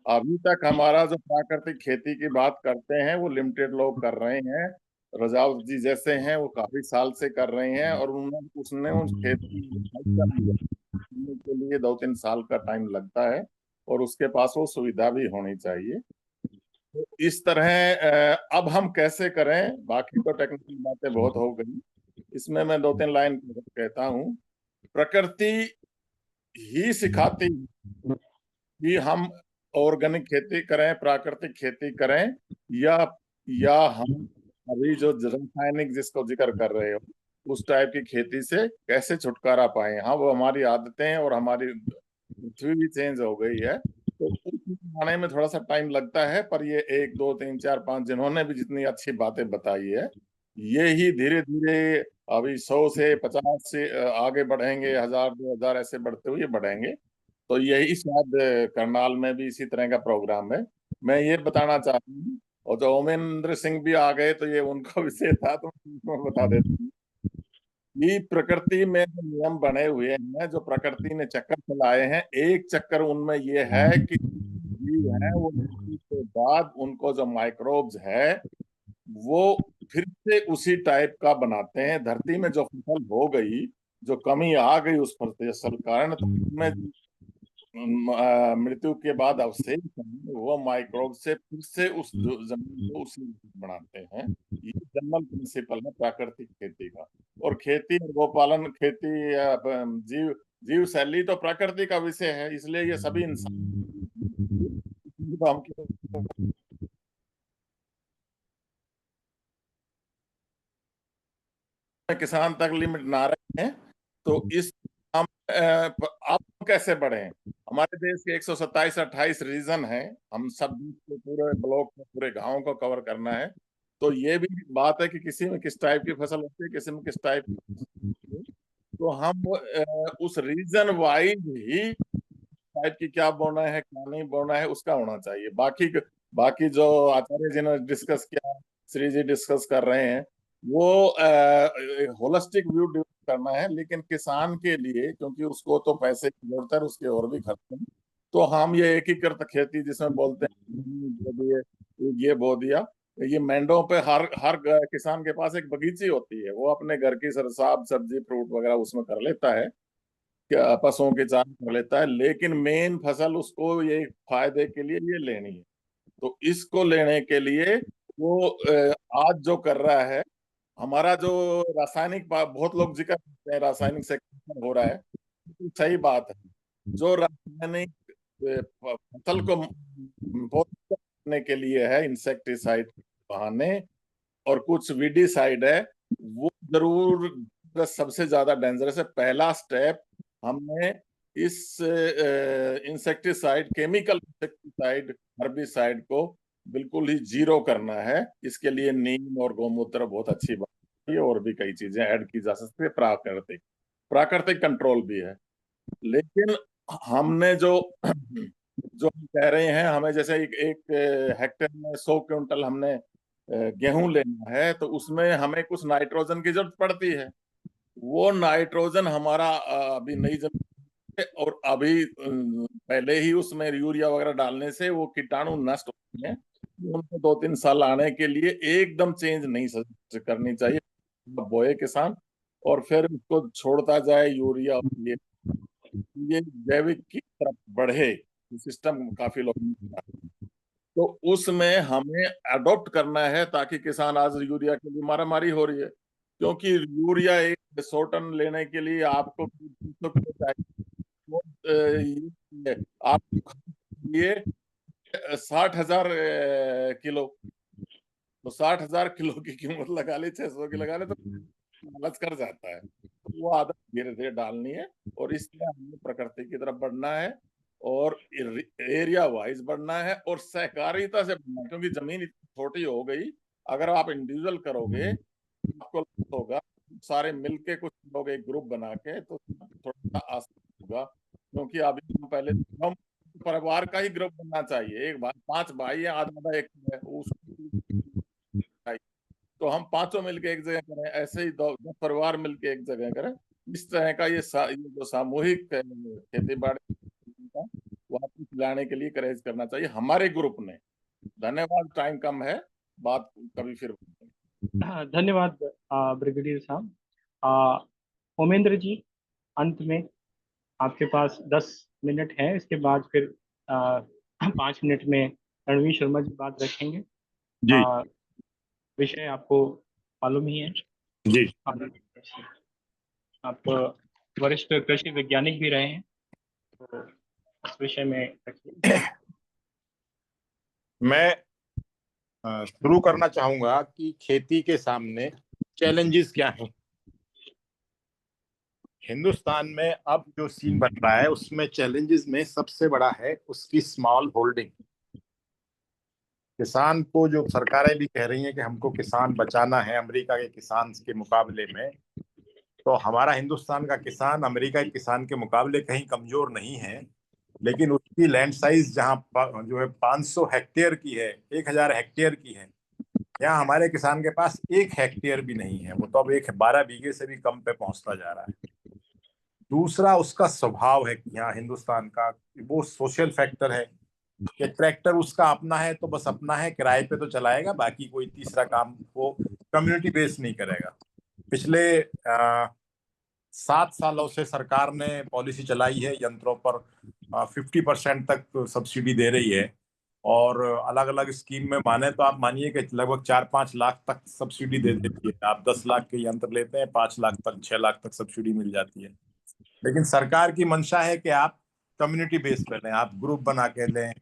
अभी तक हमारा जो प्राकृतिक खेती की बात करते हैं वो लिमिटेड लोग कर रहे हैं। रजावत जी जैसे हैं वो काफी साल से कर रहे हैं, और उसने उस खेती कर लिया के लिए 2-3 साल का टाइम लगता है, और उसके पास वो सुविधा भी होनी चाहिए। तो इस तरह अब हम कैसे करें, बाकी तो टेक्निकल बातें बहुत हो गई, इसमें मैं 2-3 लाइन कहता हूँ। प्रकृति ही सिखाती कि हम ऑर्गेनिक खेती करें, प्राकृतिक खेती करें, या हम अभी जो रासायनिक जिसको जिक्र कर रहे हो उस टाइप की खेती से कैसे छुटकारा पाए। हाँ, वो हमारी आदतें और हमारी पृथ्वी भी चेंज हो गई है, तो उसको बनाने में थोड़ा सा टाइम लगता है, पर ये 1 2 3 4 5 जिन्होंने भी जितनी अच्छी बातें बताई है, ये ही धीरे धीरे अभी 100 से 50 से आगे बढ़ेंगे, 1000 2000 ऐसे बढ़ते हुए बढ़ेंगे। तो यही शायद करनाल में भी इसी तरह का प्रोग्राम है। मैं ये बताना चाहता हूँ, और जो ओमेंद्र सिंह भी आ गए तो ये उनका विषय था, तो मैं बता देता हूँ कि प्रकृति में जो नियम बने हुए हैं, जो प्रकृति ने चक्कर चलाए हैं, एक चक्कर उनमें ये है कि जीव है वो मृत्यु के बाद उनको जो माइक्रोब्स है वो फिर से उसी टाइप का बनाते हैं। धरती में जो फसल हो गई, जो कमी आ गई उस फसल कारण, तो उसमें मृत्यु के बाद अवशेष हैं, वो माइक्रोब से फिर से उस जमीन को उसी बनाते हैं। ये जनरल प्रिंसिपल है प्राकृतिक खेती का। और खेती और गोपालन, खेती जीव जीव शैली तो प्रकृति का विषय है, इसलिए ये सभी इंसान किसान तक लिमिट ना रहे हैं, तो इस हम आप कैसे बढ़े। हमारे देश के 127-28 रीजन हैं, हम सब पूरे ब्लॉक में पूरे गांव को कवर करना है। तो ये भी बात है कि किसी में किस टाइप की फसल होती है, किसी में किस टाइप की, तो हम उस रीजन वाइज ही टाइप की क्या बोना है क्या नहीं बोना है उसका होना चाहिए। बाकी बाकी जो आचार्य जी ने डिस्कस किया, श्री जी डिस्कस कर रहे हैं, वो होलिस्टिक व्यू डेवलप करना है, लेकिन किसान के लिए क्योंकि उसको तो पैसे की जरूरत है, उसके और भी खर्चे हैं, तो हम ये एकीकृत खेती जिसमें बोलते हैं ये बो दिया। ये मैंडों पे हर हर किसान के पास एक बगीची होती है, वो अपने घर की साग सब्जी फ्रूट वगैरह उसमें कर लेता है, पशुओं के चारा कर लेता है, लेकिन मेन फसल उसको ये फायदे के लिए ये लेनी है। तो इसको लेने के लिए वो आज जो कर रहा है, हमारा जो रासायनिक बहुत लोग जिक्र करते हैं रासायनिक से हो रहा है, तो सही बात है। जो रासायनिक फसल को करने के लिए है इंसेक्टिसाइड बहाने, और कुछ वीडीसाइड है, वो जरूर सबसे ज्यादा डेंजरस है। पहला स्टेप हमने इस इंसेक्टिसाइड, केमिकल इंसेक्टिसाइड, हर्बिसाइड को बिल्कुल ही जीरो करना है। इसके लिए नीम और गौमूत्र बहुत अच्छी बात है, और भी कई चीजें ऐड की जा सकती है। प्राकृतिक प्राकृतिक कंट्रोल भी है। लेकिन हमने जो जो हम कह रहे हैं, हमें जैसे एक हेक्टेयर में 100 क्विंटल हमने गेहूं लेना है, तो उसमें हमें कुछ नाइट्रोजन की जरूरत पड़ती है। वो नाइट्रोजन हमारा अभी नई जमीन है, और अभी पहले ही उसमें यूरिया वगैरह डालने से वो कीटाणु नष्ट होते हैं। उनको 2-3 साल आने के लिए एकदम चेंज नहीं करनी चाहिए, बोए किसान, और फिर उसको छोड़ता जाए यूरिया और ये जैविक की तरफ बढ़े सिस्टम काफी लोग। तो उसमें हमें अडॉप्ट करना है, ताकि किसान, आज यूरिया के लिए मारामारी हो रही है, क्योंकि यूरिया एक 100 टन लेने के लिए आपको 300 किलो चाहिए। वो, ये आप ये 60,000 किलो, तो 60,000 किलो की कीमत लगा ले, 600 की लगा ले, तो लालच कर जाता है। तो वो आदत धीरे धीरे डालनी है, और इसलिए हमें प्रकृति की तरफ बढ़ना है, और एरिया वाइज बढ़ना है, और सहकारिता से बढ़ना है, क्योंकि जमीन इतनी छोटी हो गई। अगर आप इंडिविजुअल करोगे, आपको लॉस होगा। सारे मिलके कुछ लोग एक ग्रुप बना के, तो थोड़ा सा आसान होगा, क्योंकि अभी हम पहले हम परिवार का ही ग्रुप बनना चाहिए। एक भाई, 5 भाई है, आधा एक है, तो हम पांचों मिलके एक जगह करें, ऐसे ही 10 परिवार मिलके एक जगह करें। इस तरह का ये जो सामूहिक खेती बाड़ी का वापस लाने के लिए करेज करना चाहिए हमारे ग्रुप ने। धन्यवाद, टाइम कम है, बात कभी फिर। धन्यवाद ब्रिगेडियर साहब। उमेंद्र जी, अंत में आपके पास 10 मिनट है, इसके बाद फिर 5 मिनट में रणवीर शर्मा जी बात रखेंगे। जी विषय आपको मालूम ही है जी। आप वरिष्ठ कृषि वैज्ञानिक भी रहे हैं, तो इस विषय में रखिए। मैं शुरू करना चाहूंगा कि खेती के सामने चैलेंजेस क्या हैं। हिंदुस्तान में अब जो सीन बन रहा है, उसमें चैलेंजेस में सबसे बड़ा है उसकी स्मॉल होल्डिंग। किसान को, जो सरकारें भी कह रही हैं कि हमको किसान बचाना है अमेरिका के किसान के मुकाबले में, तो हमारा हिंदुस्तान का किसान अमेरिका के किसान के मुकाबले कहीं कमजोर नहीं है। लेकिन उसकी लैंड साइज जहाँ जो है 500 हेक्टेयर की है, 1000 हेक्टेयर की है, यहाँ हमारे किसान के पास 1 हेक्टेयर भी नहीं है। वो तो अब 12 बीघे से भी कम पे पहुंचता जा रहा है। दूसरा उसका स्वभाव है कि यहाँ हिंदुस्तान का वो सोशल फैक्टर है कि ट्रैक्टर उसका अपना है तो बस अपना है, किराए पे तो चलाएगा, बाकी कोई तीसरा काम वो कम्युनिटी बेस नहीं करेगा। पिछले 7 सालों से सरकार ने पॉलिसी चलाई है, यंत्रों पर 50% तक सब्सिडी दे रही है, और अलग अलग स्कीम में माने तो आप मानिए कि लगभग 4-5 लाख तक सब्सिडी दे देती है। आप 10 लाख के यंत्र लेते हैं, 5 लाख तक, 6 लाख तक सब्सिडी मिल जाती है। लेकिन सरकार की मंशा है कि आप कम्युनिटी बेस पे लें, आप ग्रुप बना के लें,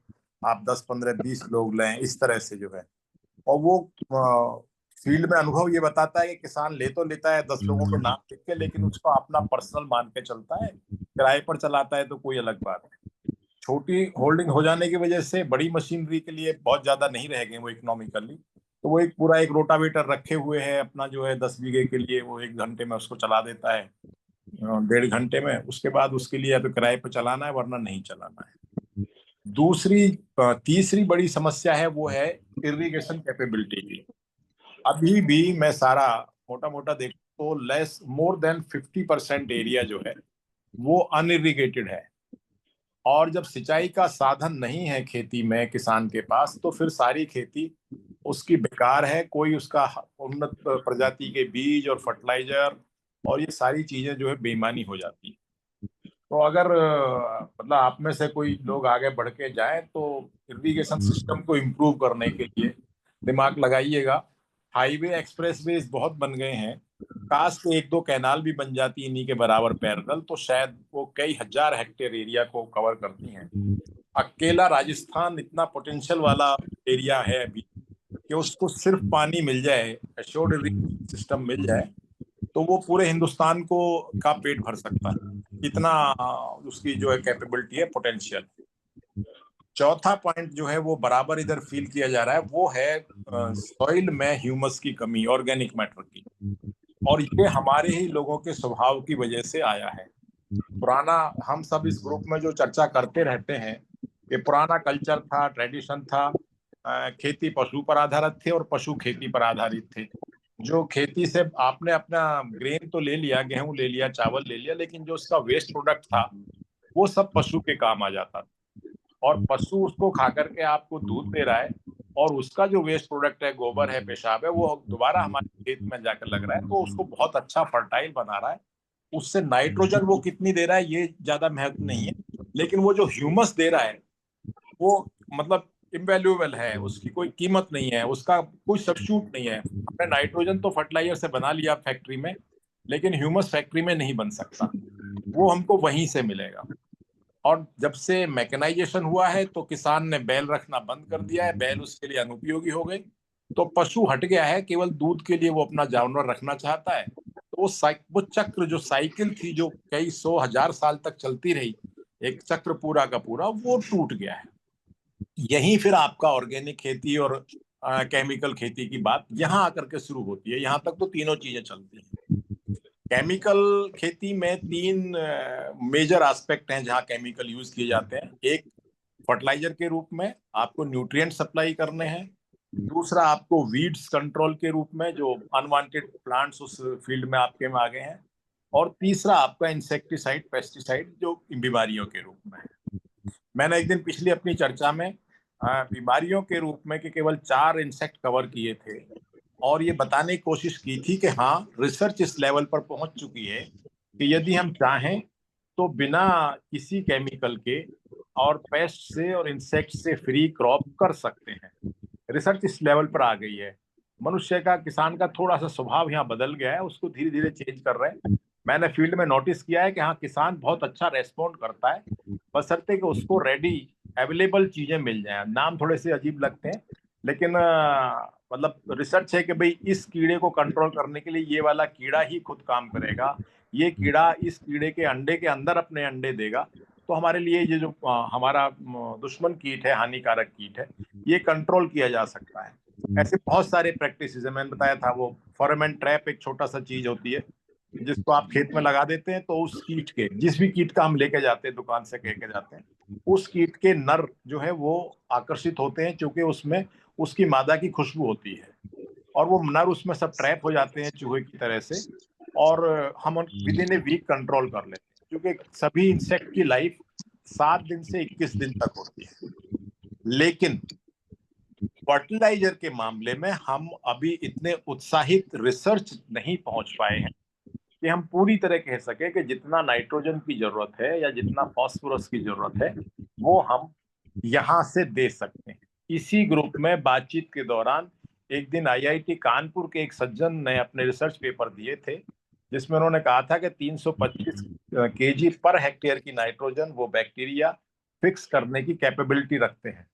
आप 10, 15, 20 लोग लें, इस तरह से जो है। और वो फील्ड में अनुभव ये बताता है कि किसान ले तो लेता है 10 लोगों के नाम लिख के, लेकिन उसको अपना पर्सनल मान के चलता है। किराए पर चलाता है तो कोई अलग बात है। छोटी होल्डिंग हो जाने की वजह से बड़ी मशीनरी के लिए बहुत ज्यादा नहीं रह गए वो इकोनॉमिकली। तो वो एक पूरा एक रोटावेटर रखे हुए है अपना, जो है 10 बीघे के लिए, वो 1 घंटे में उसको चला देता है, 1.5 घंटे में। उसके बाद उसके लिए या तो किराए पर चलाना है, वरना नहीं चलाना है। तीसरी बड़ी समस्या है, वो है इरिगेशन कैपेबिलिटी की। अभी भी मैं सारा मोटा मोटा देखूं तो मोर देन 50% एरिया जो है वो अनइरिगेटेड है। और जब सिंचाई का साधन नहीं है खेती में किसान के पास, तो फिर सारी खेती उसकी बेकार है। कोई उसका उन्नत प्रजाति के बीज और फर्टिलाइजर और ये सारी चीजें जो है बेईमानी हो जाती है। तो अगर मतलब आप में से कोई लोग आगे बढ़ के जाए तो इरिगेशन सिस्टम को इम्प्रूव करने के लिए दिमाग लगाइएगा। हाईवे एक्सप्रेसवेज बहुत बन गए हैं, काश के 1-2 कैनाल भी बन जाती इन्हीं के बराबर पैरेलल, तो शायद वो कई हजार हेक्टेयर एरिया को कवर करती हैं। अकेला राजस्थान इतना पोटेंशियल वाला एरिया है अभी कि उसको सिर्फ पानी मिल जाए, एश्योर्ड इरिगेशन सिस्टम मिल जाए, तो वो पूरे हिंदुस्तान को का पेट भर सकता है। इतना उसकी जो है कैपेबिलिटी है, पोटेंशियल। चौथा पॉइंट जो है वो बराबर इधर फील किया जा रहा है, वो है सॉइल में ह्यूमस की कमी, ऑर्गेनिक मैटर की। और ये हमारे ही लोगों के स्वभाव की वजह से आया है। पुराना हम सब इस ग्रुप में जो चर्चा करते रहते हैं, ये पुराना कल्चर था, ट्रेडिशन था। खेती पशु पर आधारित थे और पशु खेती पर आधारित थे। जो खेती से आपने अपना ग्रेन तो ले लिया, गेहूं ले लिया, चावल ले लिया, लेकिन जो उसका वेस्ट प्रोडक्ट था वो सब पशु के काम आ जाता था। और पशु उसको खा करके आपको दूध दे रहा है, और उसका जो वेस्ट प्रोडक्ट है, गोबर है, पेशाब है, वो दोबारा हमारे खेत में जाकर लग रहा है, तो उसको बहुत अच्छा फर्टाइल बना रहा है। उससे नाइट्रोजन वो कितनी दे रहा है ये ज्यादा महत्व नहीं है, लेकिन वो जो ह्यूमस दे रहा है वो मतलब इनवैल्यूएबल है, उसकी कोई कीमत नहीं है, उसका कोई सब्स्टिट्यूट नहीं है। हमने नाइट्रोजन तो फर्टिलाइजर से बना लिया फैक्ट्री में, लेकिन ह्यूमस फैक्ट्री में नहीं बन सकता, वो हमको वहीं से मिलेगा। और जब से मैकेनाइजेशन हुआ है तो किसान ने बैल रखना बंद कर दिया है, बैल उसके लिए अनुपयोगी हो गई, तो पशु हट गया है, केवल दूध के लिए वो अपना जानवर रखना चाहता है। तो वो चक्र, जो साइकिल थी जो कई 100,000 साल तक चलती रही, एक चक्र पूरा का पूरा, वो टूट गया है। यहीं फिर आपका ऑर्गेनिक खेती और केमिकल खेती की बात यहाँ आकर के शुरू होती है। यहाँ तक तो तीनों चीजें चलती हैं। केमिकल खेती में 3 मेजर एस्पेक्ट हैं जहाँ केमिकल यूज किए जाते हैं। एक, फर्टिलाइजर के रूप में आपको न्यूट्रिएंट सप्लाई करने हैं। दूसरा, आपको वीड्स कंट्रोल के रूप में, जो अनवांटेड प्लांट्स उस फील्ड में आपके में आ गए हैं। और तीसरा आपका इंसेक्टिसाइड, पेस्टिसाइड, जो बीमारियों के रूप में है। मैंने एक दिन पिछली अपनी चर्चा में बीमारियों के रूप में कि केवल 4 इंसेक्ट कवर किए थे, और ये बताने की कोशिश की थी कि हाँ, रिसर्च इस लेवल पर पहुंच चुकी है कि यदि हम चाहें तो बिना किसी केमिकल के और पेस्ट से और इंसेक्ट से फ्री क्रॉप कर सकते हैं। रिसर्च इस लेवल पर आ गई है। मनुष्य का, किसान का थोड़ा सा स्वभाव यहाँ बदल गया है, उसको धीरे धीरे चेंज कर रहे हैं। मैंने फील्ड में नोटिस किया है कि हाँ, किसान बहुत अच्छा रेस्पॉन्ड करता है, बशर्ते कि उसको रेडी अवेलेबल चीजें मिल जाए। नाम थोड़े से अजीब लगते हैं, लेकिन मतलब रिसर्च है कि भाई इस कीड़े को कंट्रोल करने के लिए ये वाला कीड़ा ही खुद काम करेगा, ये कीड़ा इस कीड़े के अंडे के अंदर अपने अंडे देगा, तो हमारे लिए ये जो हमारा दुश्मन कीट है, हानिकारक कीट है, ये कंट्रोल किया जा सकता है। ऐसे बहुत सारे प्रैक्टिसेस है। मैंने बताया था वो फेरोमोन ट्रैप एक छोटा सा चीज होती है जिसको आप खेत में लगा देते हैं, तो उस कीट के, जिस भी कीट का हम लेके जाते हैं, दुकान से कह के जाते हैं, उस कीट के नर जो है वो आकर्षित होते हैं, क्योंकि उसमें उसकी मादा की खुशबू होती है, और वो नर उसमें सब ट्रैप हो जाते हैं चूहे की तरह से, और हम within a week control कर लेते हैं, क्योंकि सभी इंसेक्ट की लाइफ 7 दिन से 21 दिन तक होती है। लेकिन फर्टिलाइजर के मामले में हम अभी इतने उत्साहित रिसर्च नहीं पहुंच पाए हैं कि हम पूरी तरह कह सके कि जितना नाइट्रोजन की जरूरत है या जितना फास्फोरस की जरूरत है वो हम यहां से दे सकते हैं। इसी ग्रुप में बातचीत के दौरान एक दिन आईआईटी कानपुर के एक सज्जन ने अपने रिसर्च पेपर दिए थे, जिसमें उन्होंने कहा था कि 325 केजी पर हेक्टेयर की नाइट्रोजन वो बैक्टीरिया फिक्स करने की कैपेबिलिटी रखते हैं।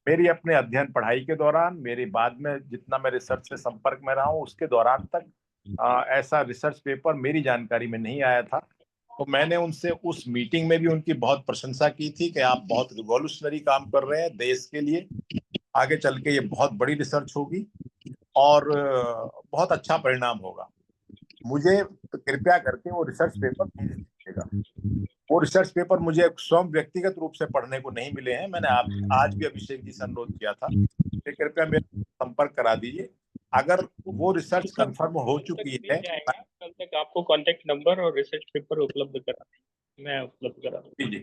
मेरी अपने अध्ययन पढ़ाई के दौरान, मेरे बाद में जितना मैं रिसर्च से संपर्क में रहा हूँ, उसके दौरान तक ऐसा रिसर्च पेपर मेरी जानकारी में नहीं आया था। तो मैंने उनसे उस मीटिंग में भी उनकी बहुत प्रशंसा की थी कि आप बहुत रिवॉल्यूशनरी काम कर रहे हैं देश के लिए, आगे चल के ये बहुत बड़ी रिसर्च होगी और बहुत अच्छा परिणाम होगा। मुझे कृपया करके वो रिसर्च पेपर भेज दीजिएगा। वो रिसर्च पेपर मुझे स्वयं व्यक्तिगत रूप से पढ़ने को नहीं मिले हैं। मैंने आज भी अभिषेक जी से अनुरोध किया था कि कृपया मेरे संपर्क करा दीजिए। अगर वो रिसर्च कंफर्म हो चुकी है, कल तक आपको कांटेक्ट नंबर और रिसर्च पेपर उपलब्ध करा, मैं उपलब्ध करा जी,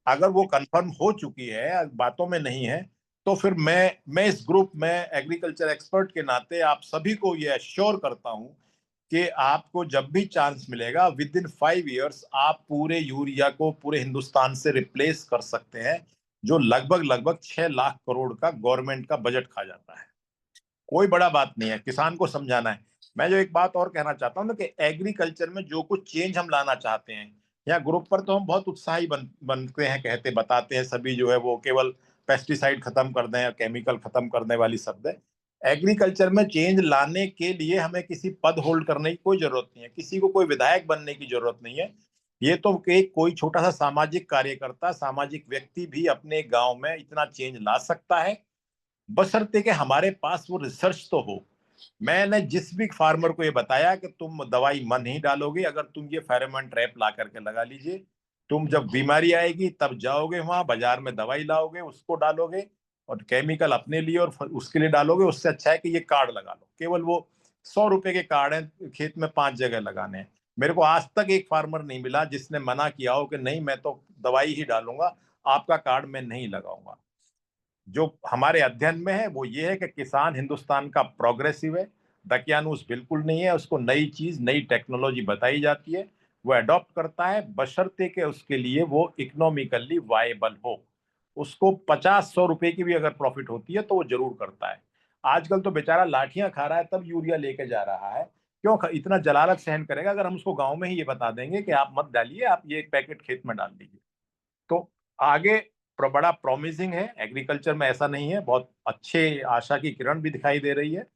अगर वो कंफर्म हो चुकी है, बातों में नहीं है, तो फिर मैं इस ग्रुप में एग्रीकल्चर एक्सपर्ट के नाते आप सभी को ये एश्योर करता हूं कि आपको जब भी चांस मिलेगा विद इन 5 इयर्स आप पूरे यूरिया को पूरे हिंदुस्तान से रिप्लेस कर सकते हैं, जो लगभग 6 लाख करोड़ का गवर्नमेंट का बजट खा जाता है। कोई बड़ा बात नहीं है, किसान को समझाना है। मैं जो एक बात और कहना चाहता हूँ ना कि एग्रीकल्चर में जो कुछ चेंज हम लाना चाहते हैं, या ग्रुप पर तो हम बहुत उत्साही बनते हैं, कहते बताते हैं सभी जो है वो केवल पेस्टिसाइड खत्म कर दें या केमिकल खत्म करने वाली शब्द है। एग्रीकल्चर में चेंज लाने के लिए हमें किसी पद होल्ड करने की कोई जरूरत नहीं है, किसी को कोई विधायक बनने की जरूरत नहीं है। ये तो कोई छोटा सा सामाजिक कार्यकर्ता, सामाजिक व्यक्ति भी अपने गांव में इतना चेंज ला सकता है, बशर्ते कि हमारे पास वो रिसर्च तो हो। मैंने जिस भी फार्मर को ये बताया कि तुम दवाई मन नहीं डालोगे, अगर तुम ये फेरोमोन ट्रैप ला करके लगा लीजिए, तुम जब बीमारी आएगी तब जाओगे वहां बाजार में दवाई लाओगे, उसको डालोगे और केमिकल अपने लिए और उसके लिए डालोगे। उससे अच्छा है कि ये कार्ड लगा लो। केवल वो 100 रुपए के कार्ड हैं, खेत में 5 जगह लगाने हैं। मेरे को आज तक एक फार्मर नहीं मिला जिसने मना किया हो कि नहीं मैं तो दवाई ही डालूंगा, आपका कार्ड मैं नहीं लगाऊंगा। जो हमारे अध्ययन में है वो ये है कि किसान हिंदुस्तान का प्रोग्रेसिव है, दकियानूस बिल्कुल नहीं है। उसको नई चीज, नई टेक्नोलॉजी बताई जाती है, वो अडॉप्ट करता है, बशर्ते कि उसके लिए वो इकोनॉमिकली वायबल हो। उसको 50-100 रुपए की भी अगर प्रॉफिट होती है तो वो जरूर करता है। आजकल तो बेचारा लाठियां खा रहा है तब यूरिया लेके जा रहा है। क्यों इतना जलालत सहन करेगा? अगर हम उसको गांव में ही ये बता देंगे कि आप मत डालिए, आप ये एक पैकेट खेत में डाल दीजिए, तो आगे बड़ा प्रॉमिसिंग है। एग्रीकल्चर में ऐसा नहीं है, बहुत अच्छे आशा की किरण भी दिखाई दे रही है।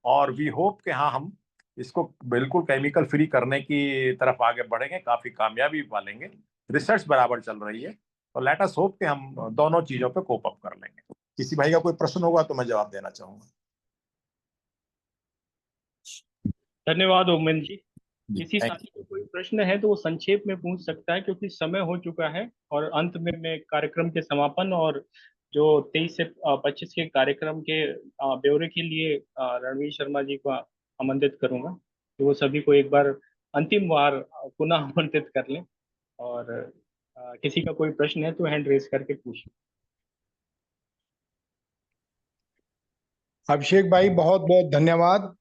और वी होप कि हाँ, हम इसको बिल्कुल केमिकल फ्री करने की तरफ आगे बढ़ेंगे, काफी कामयाबी पालेंगे। रिसर्च बराबर चल रही है, तो लेट अस होप कि हम दोनों चीजों पे कोप अप कर लेंगे। किसी भाई का कोई प्रश्न होगा तो मैं जवाब देना चाहूंगा। धन्यवाद ओमन जी। किसी थैंक साथी को कोई प्रश्न है तो वो संक्षेप में पूछ सकता है, क्योंकि समय हो चुका है और अंत में मैं कार्यक्रम के समापन और जो 23 से 25 के कार्यक्रम के ब्यौरे के लिए रणवीर शर्मा जी को आमंत्रित करूंगा, तो वो सभी को एक बार अंतिम बार पुनः आमंत्रित कर लें। और किसी का कोई प्रश्न है तो हैंड रेज करके पूछें। अभिषेक भाई बहुत बहुत धन्यवाद।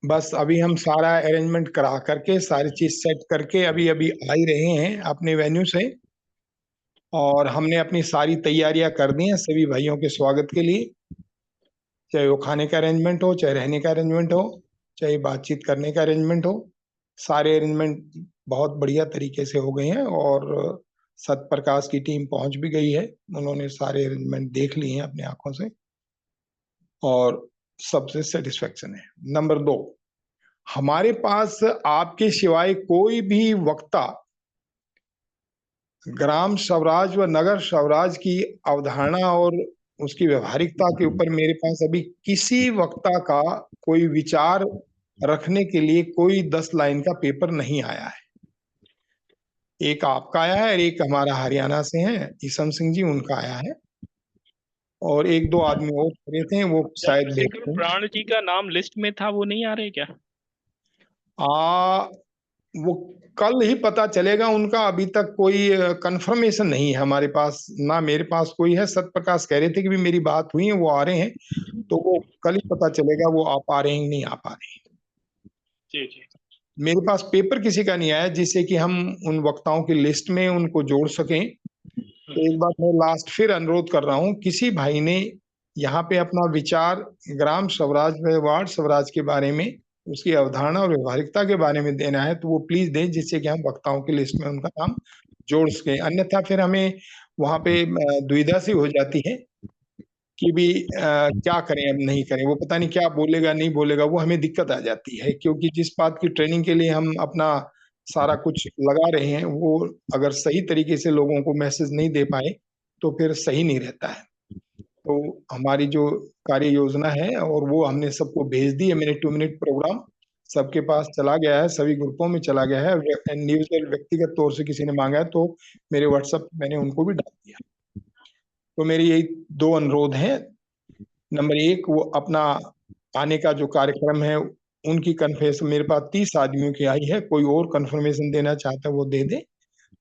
बस अभी हम सारा अरेंजमेंट करा करके सारी चीज सेट करके अभी अभी आ ही रहे हैं अपने वेन्यू से, और हमने अपनी सारी तैयारियां कर दी हैं सभी भाइयों के स्वागत के लिए। चाहे वो खाने का अरेंजमेंट हो, चाहे रहने का अरेंजमेंट हो, चाहे बातचीत करने का अरेंजमेंट हो, सारे अरेंजमेंट बहुत बढ़िया तरीके से हो गए हैं। और सतप्रकाश की टीम पहुंच भी गई है, उन्होंने सारे अरेंजमेंट देख लिए हैं अपनी आंखों से और सबसे सेटिस्फेक्शन है। नंबर 2, हमारे पास आपके सिवाय कोई भी वक्ता ग्राम स्वराज व नगर स्वराज की अवधारणा और उसकी व्यवहारिकता के ऊपर मेरे पास अभी किसी वक्ता का कोई विचार रखने के लिए कोई 10 लाइन का पेपर नहीं आया है। एक आपका आया है और एक हमारा हरियाणा से है ईसम सिंह जी, उनका आया है, और 1-2 आदमी और खड़े थे, वो शायद सिख प्राण जी का नाम लिस्ट में था, वो नहीं आ रहे क्या? वो कल ही पता चलेगा उनका, अभी तक कोई कंफर्मेशन नहीं है हमारे पास, ना मेरे पास कोई है। सतप्रकाश कह रहे थे कि भी मेरी बात हुई है, वो आ रहे हैं, तो वो कल ही पता चलेगा वो आ पा रहे हैं नहीं आ पा रहे हैं। जी जी। मेरे पास पेपर किसी का नहीं आया जिससे कि हम उन वक्ताओं की लिस्ट में उनको जोड़ सकें। तो एक बार मैं लास्ट फिर अनुरोध कर रहा हूं, किसी भाई ने यहाँ पे अपना विचार ग्राम स्वराज व वार्ड स्वराज के बारे में, उसकी अवधारणा और व्यवहारिकता के बारे में देना है तो वो प्लीज दें, जिससे कि हम वक्ताओं की लिस्ट में उनका नाम जोड़ सकें। अन्यथा फिर हमें वहां पे दुविधा सी हो जाती है कि भी क्या करें अब नहीं करें, वो पता नहीं क्या बोलेगा नहीं बोलेगा, वो हमें दिक्कत आ जाती है। क्योंकि जिस बात की ट्रेनिंग के लिए हम अपना सारा कुछ लगा रहे हैं वो अगर सही तरीके से लोगों को मैसेज नहीं दे पाए तो फिर सही नहीं रहता है। तो हमारी जो कार्य योजना है और वो हमने सबको भेज दी है, मिनट टू मिनट प्रोग्राम सबके पास चला गया है, सभी ग्रुपों में चला गया है। न्यूज व्यक्तिगत तौर से किसी ने मांगा है तो मेरे व्हाट्सएप मैंने उनको भी डाल दिया। तो मेरी यही 2 अनुरोध हैं। नंबर 1, वो अपना आने का जो कार्यक्रम है उनकी कन्फर्मेशन मेरे पास 30 आदमियों की आई है, कोई और कन्फर्मेशन देना चाहता है वो दे दे।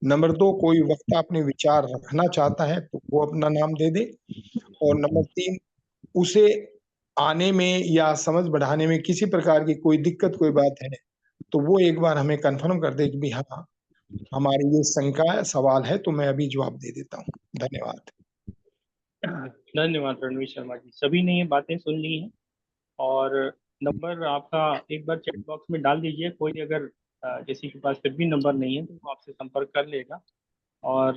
नंबर 2, कोई वक्ता अपने विचार रखना चाहता है तो वो अपना नाम दे दे। और नंबर 3, उसे आने में या समझ बढ़ाने में किसी प्रकार की कोई दिक्कत कोई बात है तो वो एक बार हमें कंफर्म कर दे कि भी हाँ हमारी ये शंका है, सवाल है, तो मैं अभी जवाब दे देता हूँ। धन्यवाद। धन्यवाद रणवीर शर्मा जी, सभी ने ये बातें सुन ली हैं। और नंबर आपका एक बार चैट बॉक्स में डाल दीजिए, कोई अगर किसी के पास फिर भी नंबर नहीं है तो वो आपसे संपर्क कर लेगा। और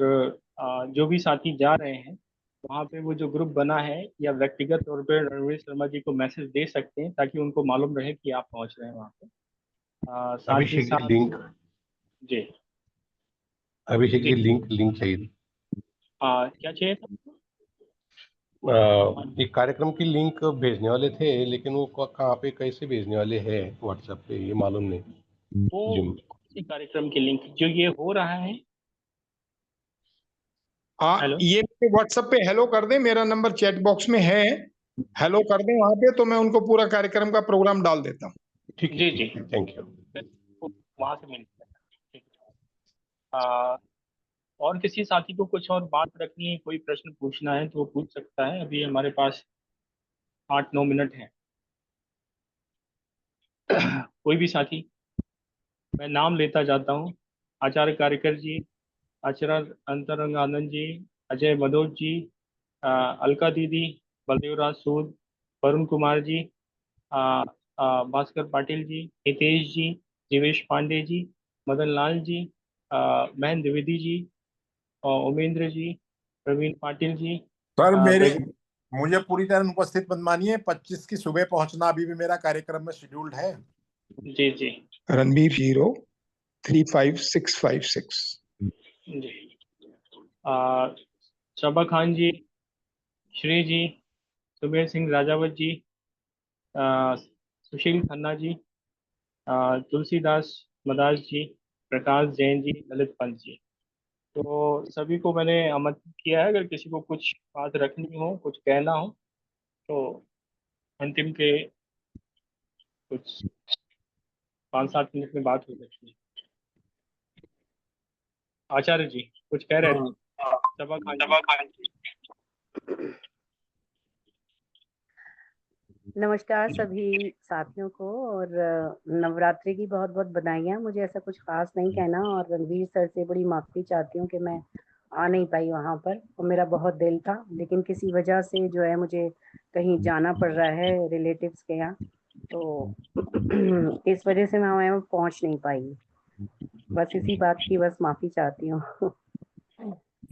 जो भी साथी जा रहे हैं वहाँ पे वो जो ग्रुप बना है या व्यक्तिगत तौर पे रणवीर शर्मा जी को मैसेज दे सकते हैं ताकि उनको मालूम रहे कि आप पहुँच रहे हैं वहाँ पे। साथ ही अभिषेक जी साथ लिंक, जी अभिषेक जी जी लिंक चाहिए। क्या चाहिए था? एक कार्यक्रम की लिंक भेजने वाले थे, लेकिन वो कहाँ पे कैसे भेजने वाले हैं व्हाट्सएप पे ये मालूम नहीं। वो जिम किसी कार्यक्रम की लिंक जो ये हो रहा है। हाँ, हेलो, ये व्हाट्सएप पे हेलो कर दे, मेरा नंबर चैट बॉक्स में है, हेलो कर दे वहां पे, तो मैं उनको पूरा कार्यक्रम का प्रोग्राम डाल देता हूँ। ठीक जी है, जी, थैंक यू। वहां से मिल ठीक है। और किसी साथी को कुछ और बात रखनी है, कोई प्रश्न पूछना है तो वो पूछ सकता है। अभी हमारे पास 8-9 मिनट हैं। कोई भी साथी, मैं नाम लेता जाता हूँ। आचार्य कारिकर जी, आचार्य अंतरंग आनंद जी, अजय मदोज जी, अलका दीदी, बलदेवराज सूद, वरुण कुमार जी, भास्कर पाटिल जी, हितेश जी, जीवेश पांडे जी, मदन लाल जी, महेंद्र द्विवेदी जी, उमेंद्र जी, प्रवीण पाटिल जी, सर मेरे ब्रज। मुझे पूरी तरह अनुपस्थित मत मानिए। 25 की सुबह पहुंचना अभी भी मेरा कार्यक्रम में शेड्यूल्ड है। जी जी रणबीर 035656। जी। शबा खान जी, श्री जी, सुमेर सिंह राजावत जी, सुशील खन्ना जी, तुलसीदास मदास जी, प्रकाश जैन जी, ललित पंत जी। तो सभी को मैंने आमंत्रित किया है। अगर किसी को कुछ बात रखनी हो, कुछ कहना हो, तो अंतिम के कुछ 5-7 मिनट में बात हो सकती है। आचार्य जी कुछ कह रहे थे। सभा खान जी। नमस्कार सभी साथियों को, और नवरात्रि की बहुत बहुत बधाइयाँ। मुझे ऐसा कुछ खास नहीं कहना, और रणवीर सर से बड़ी माफ़ी चाहती हूँ कि मैं आ नहीं पाई वहाँ पर, और मेरा बहुत दिल था, लेकिन किसी वजह से जो है मुझे कहीं जाना पड़ रहा है रिलेटिव्स के यहाँ, तो इस वजह से मैं वहाँ पहुँच नहीं पाई। बस इसी बात की बस माफ़ी चाहती हूँ।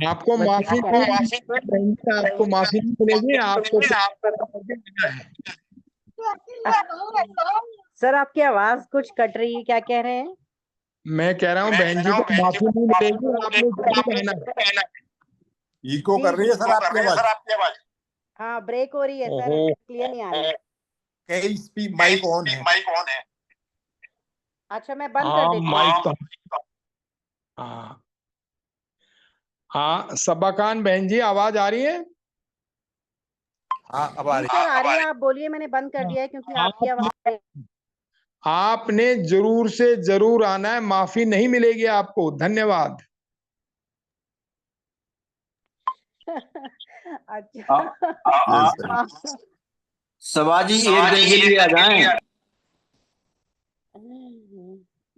आपको बस माफी इसी नहीं, का आपको माफी नहीं मिलेगी, आपको सर आपकी आवाज कुछ कट रही है, क्या कह रहे हैं? मैं कह रहा हूँ बहन जी को माफी नहीं मिलेगी, आपने जरूर रहना। इको कर रही है सर आपकी आवाज। हाँ, ब्रेक हो रही है सर, ओहो, क्लियर नहीं आ रही। माइक ऑन है। अच्छा, मैं बंद कर हाँ देती हूँ। माइक तो हाँ हाँ, सबा खान बहन जी आवाज आ रही है? हाँ अब आ जी रही सर आ रही है, आप बोलिए। मैंने बंद कर दिया है क्योंकि आपकी आवाज आपने जरूर से जरूर आना है, माफी नहीं मिलेगी आपको। धन्यवाद। अच्छा। सवाजी एक दिन के लिए आ जाएं।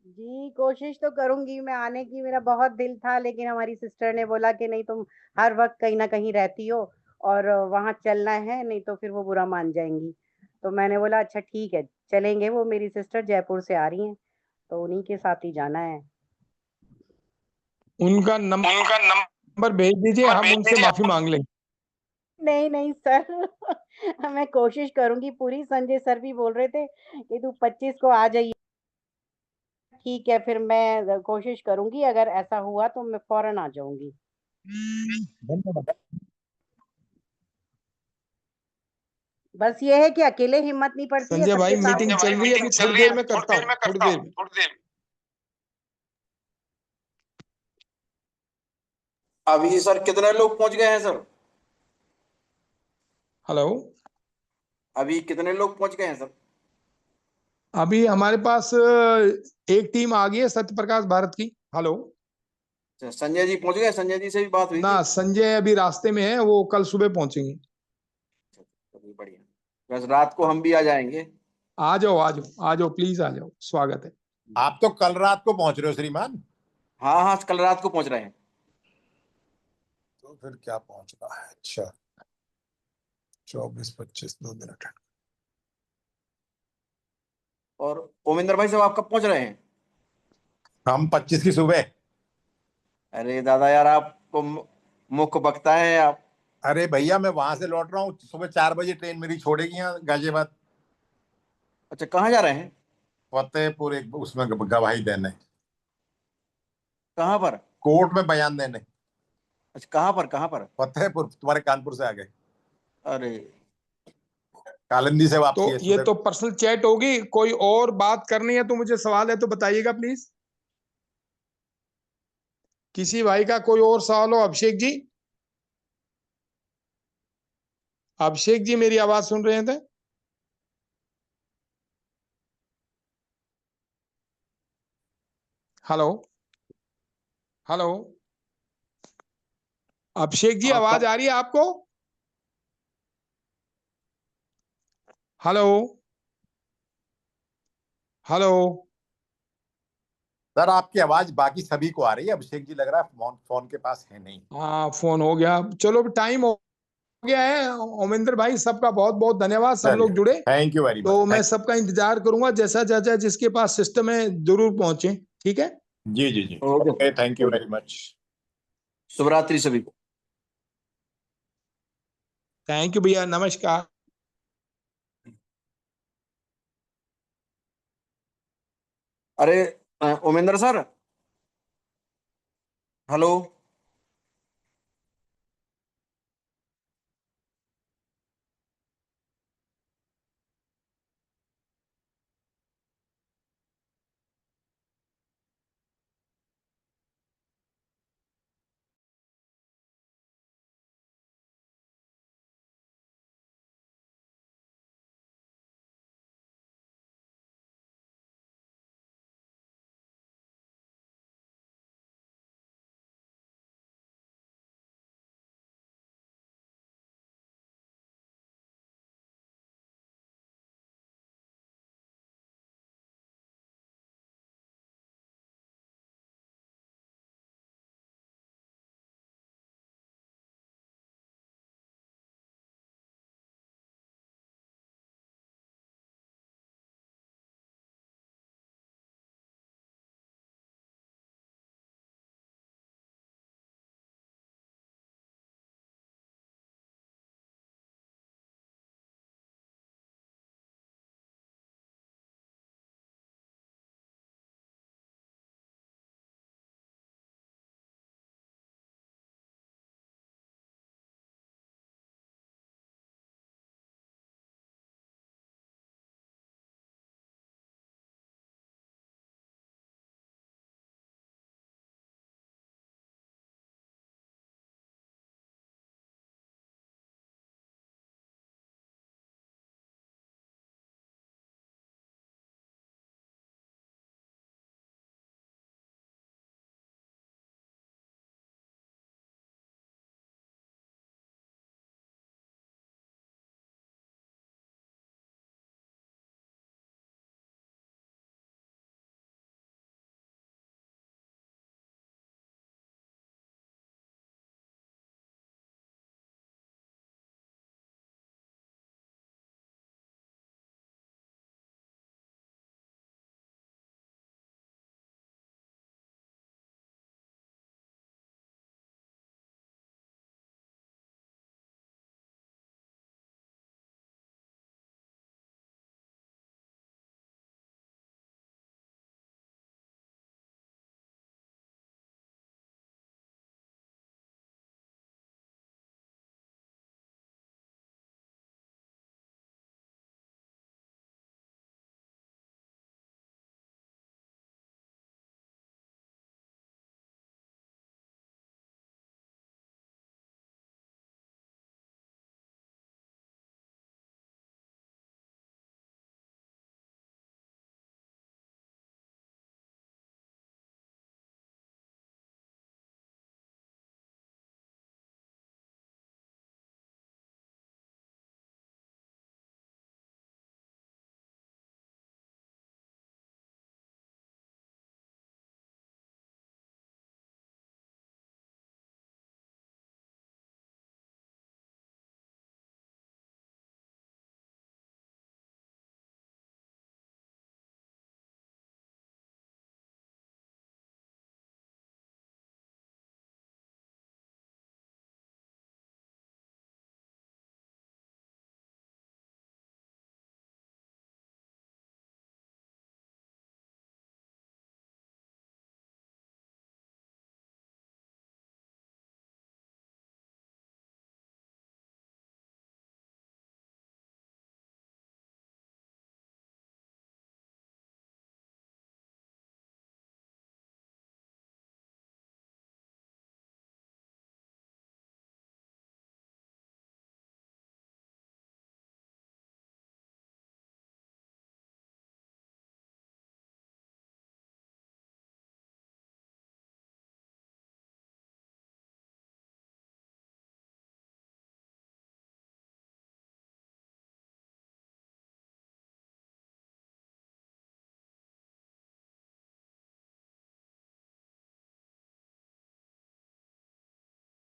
जी कोशिश तो करूंगी मैं आने की, मेरा बहुत दिल था, लेकिन हमारी सिस्टर ने बोला कि नहीं, तुम हर वक्त कहीं ना कहीं रहती हो और वहां चलना है, नहीं तो फिर वो बुरा मान जाएंगी। तो मैंने बोला अच्छा ठीक है, चलेंगे। वो मेरी सिस्टर जयपुर से आ रही हैं, तो उन्हीं के साथ ही जाना है। उनका नंबर भेज दीजिए, हम उनसे माफी मांग लेंगे। नहीं नहीं सर, मैं कोशिश करूंगी पूरी। संजय सर भी बोल रहे थे कि तू 25 को आ जाइए। ठीक है, फिर मैं कोशिश करूंगी, अगर ऐसा हुआ तो मैं फौरन आ जाऊंगी। धन्यवाद। बस ये है कि अकेले हिम्मत नहीं पड़ती है, संजय भाई सबके साथ मीटिंग चल रही है, अभी थोड़ी देर में करता हूँ, थोड़ी देर में। अभी सर कितने लोग पहुंच गए हैं सर? हेलो, अभी कितने लोग पहुंच गए हैं सर? अभी हमारे पास एक टीम आ गई है सत्य प्रकाश भारत की। हेलो, संजय जी पहुंच गए? संजय जी से भी बात हुई ना थी? संजय अभी रास्ते में है, वो कल सुबह पहुंचेंगे। चलिए बढ़िया। बस रात को हम भी आ जाएंगे। आ जाओ आ जाओ आ जाओ, प्लीज आ जाओ, स्वागत है। आप तो कल रात को पहुंच रहे हो श्रीमान? हाँ हाँ, कल रात को पहुंच रहे हैं। तो फिर क्या पहुंच रहा है? अच्छा, 24-25 2 मिनट। और ओमेंद्र भाई साहब आप कब पहुंच रहे हैं? हम 25 की सुबह। अरे दादा यार, आपको मुख्य बकता है आप। अरे भैया मैं वहां से लौट रहा हूँ, सुबह 4 बजे ट्रेन मेरी छोड़ेगी यहाँ गाजियाबाद। अच्छा, कहाँ जा रहे हैं? फतेहपुर, एक उसमें गवाही देने। कहाँ पर? कोर्ट में बयान देने। अच्छा, कहाँ पर कहाँ पर? फतेहपुर, तुम्हारे कानपुर से आ गए। अरे कालिंदी से वापसी तो है ये सुधीर। तो पर्सनल चैट होगी, कोई और बात करनी है तो मुझे सवाल है तो बताइएगा प्लीज। किसी भाई का कोई और सवाल हो? अभिषेक जी, अभिषेक जी मेरी आवाज सुन रहे थे? हेलो हेलो, अभिषेक जी हाँ आवाज सर। आ रही है आपको? Hello hello. सर आपकी आवाज बाकी सभी को आ रही है, अभिषेक जी लग रहा है फोन फोन के पास है नहीं। हाँ फोन हो गया, चलो टाइम हो गया है। ओमेंद्र भाई सबका बहुत बहुत धन्यवाद, सब चलिए, लोग जुड़े। थैंक यू वेरी तो मैं मच। सबका इंतजार करूंगा, जैसा जैसा जिसके पास सिस्टम है जरूर पहुंचे। ठीक है, जी जी जी, okay okay, thank you very much. शुभ रात्रि सभी को। थैंक यू भैया, नमस्कार। अरे उमेंद्र सर, हेलो।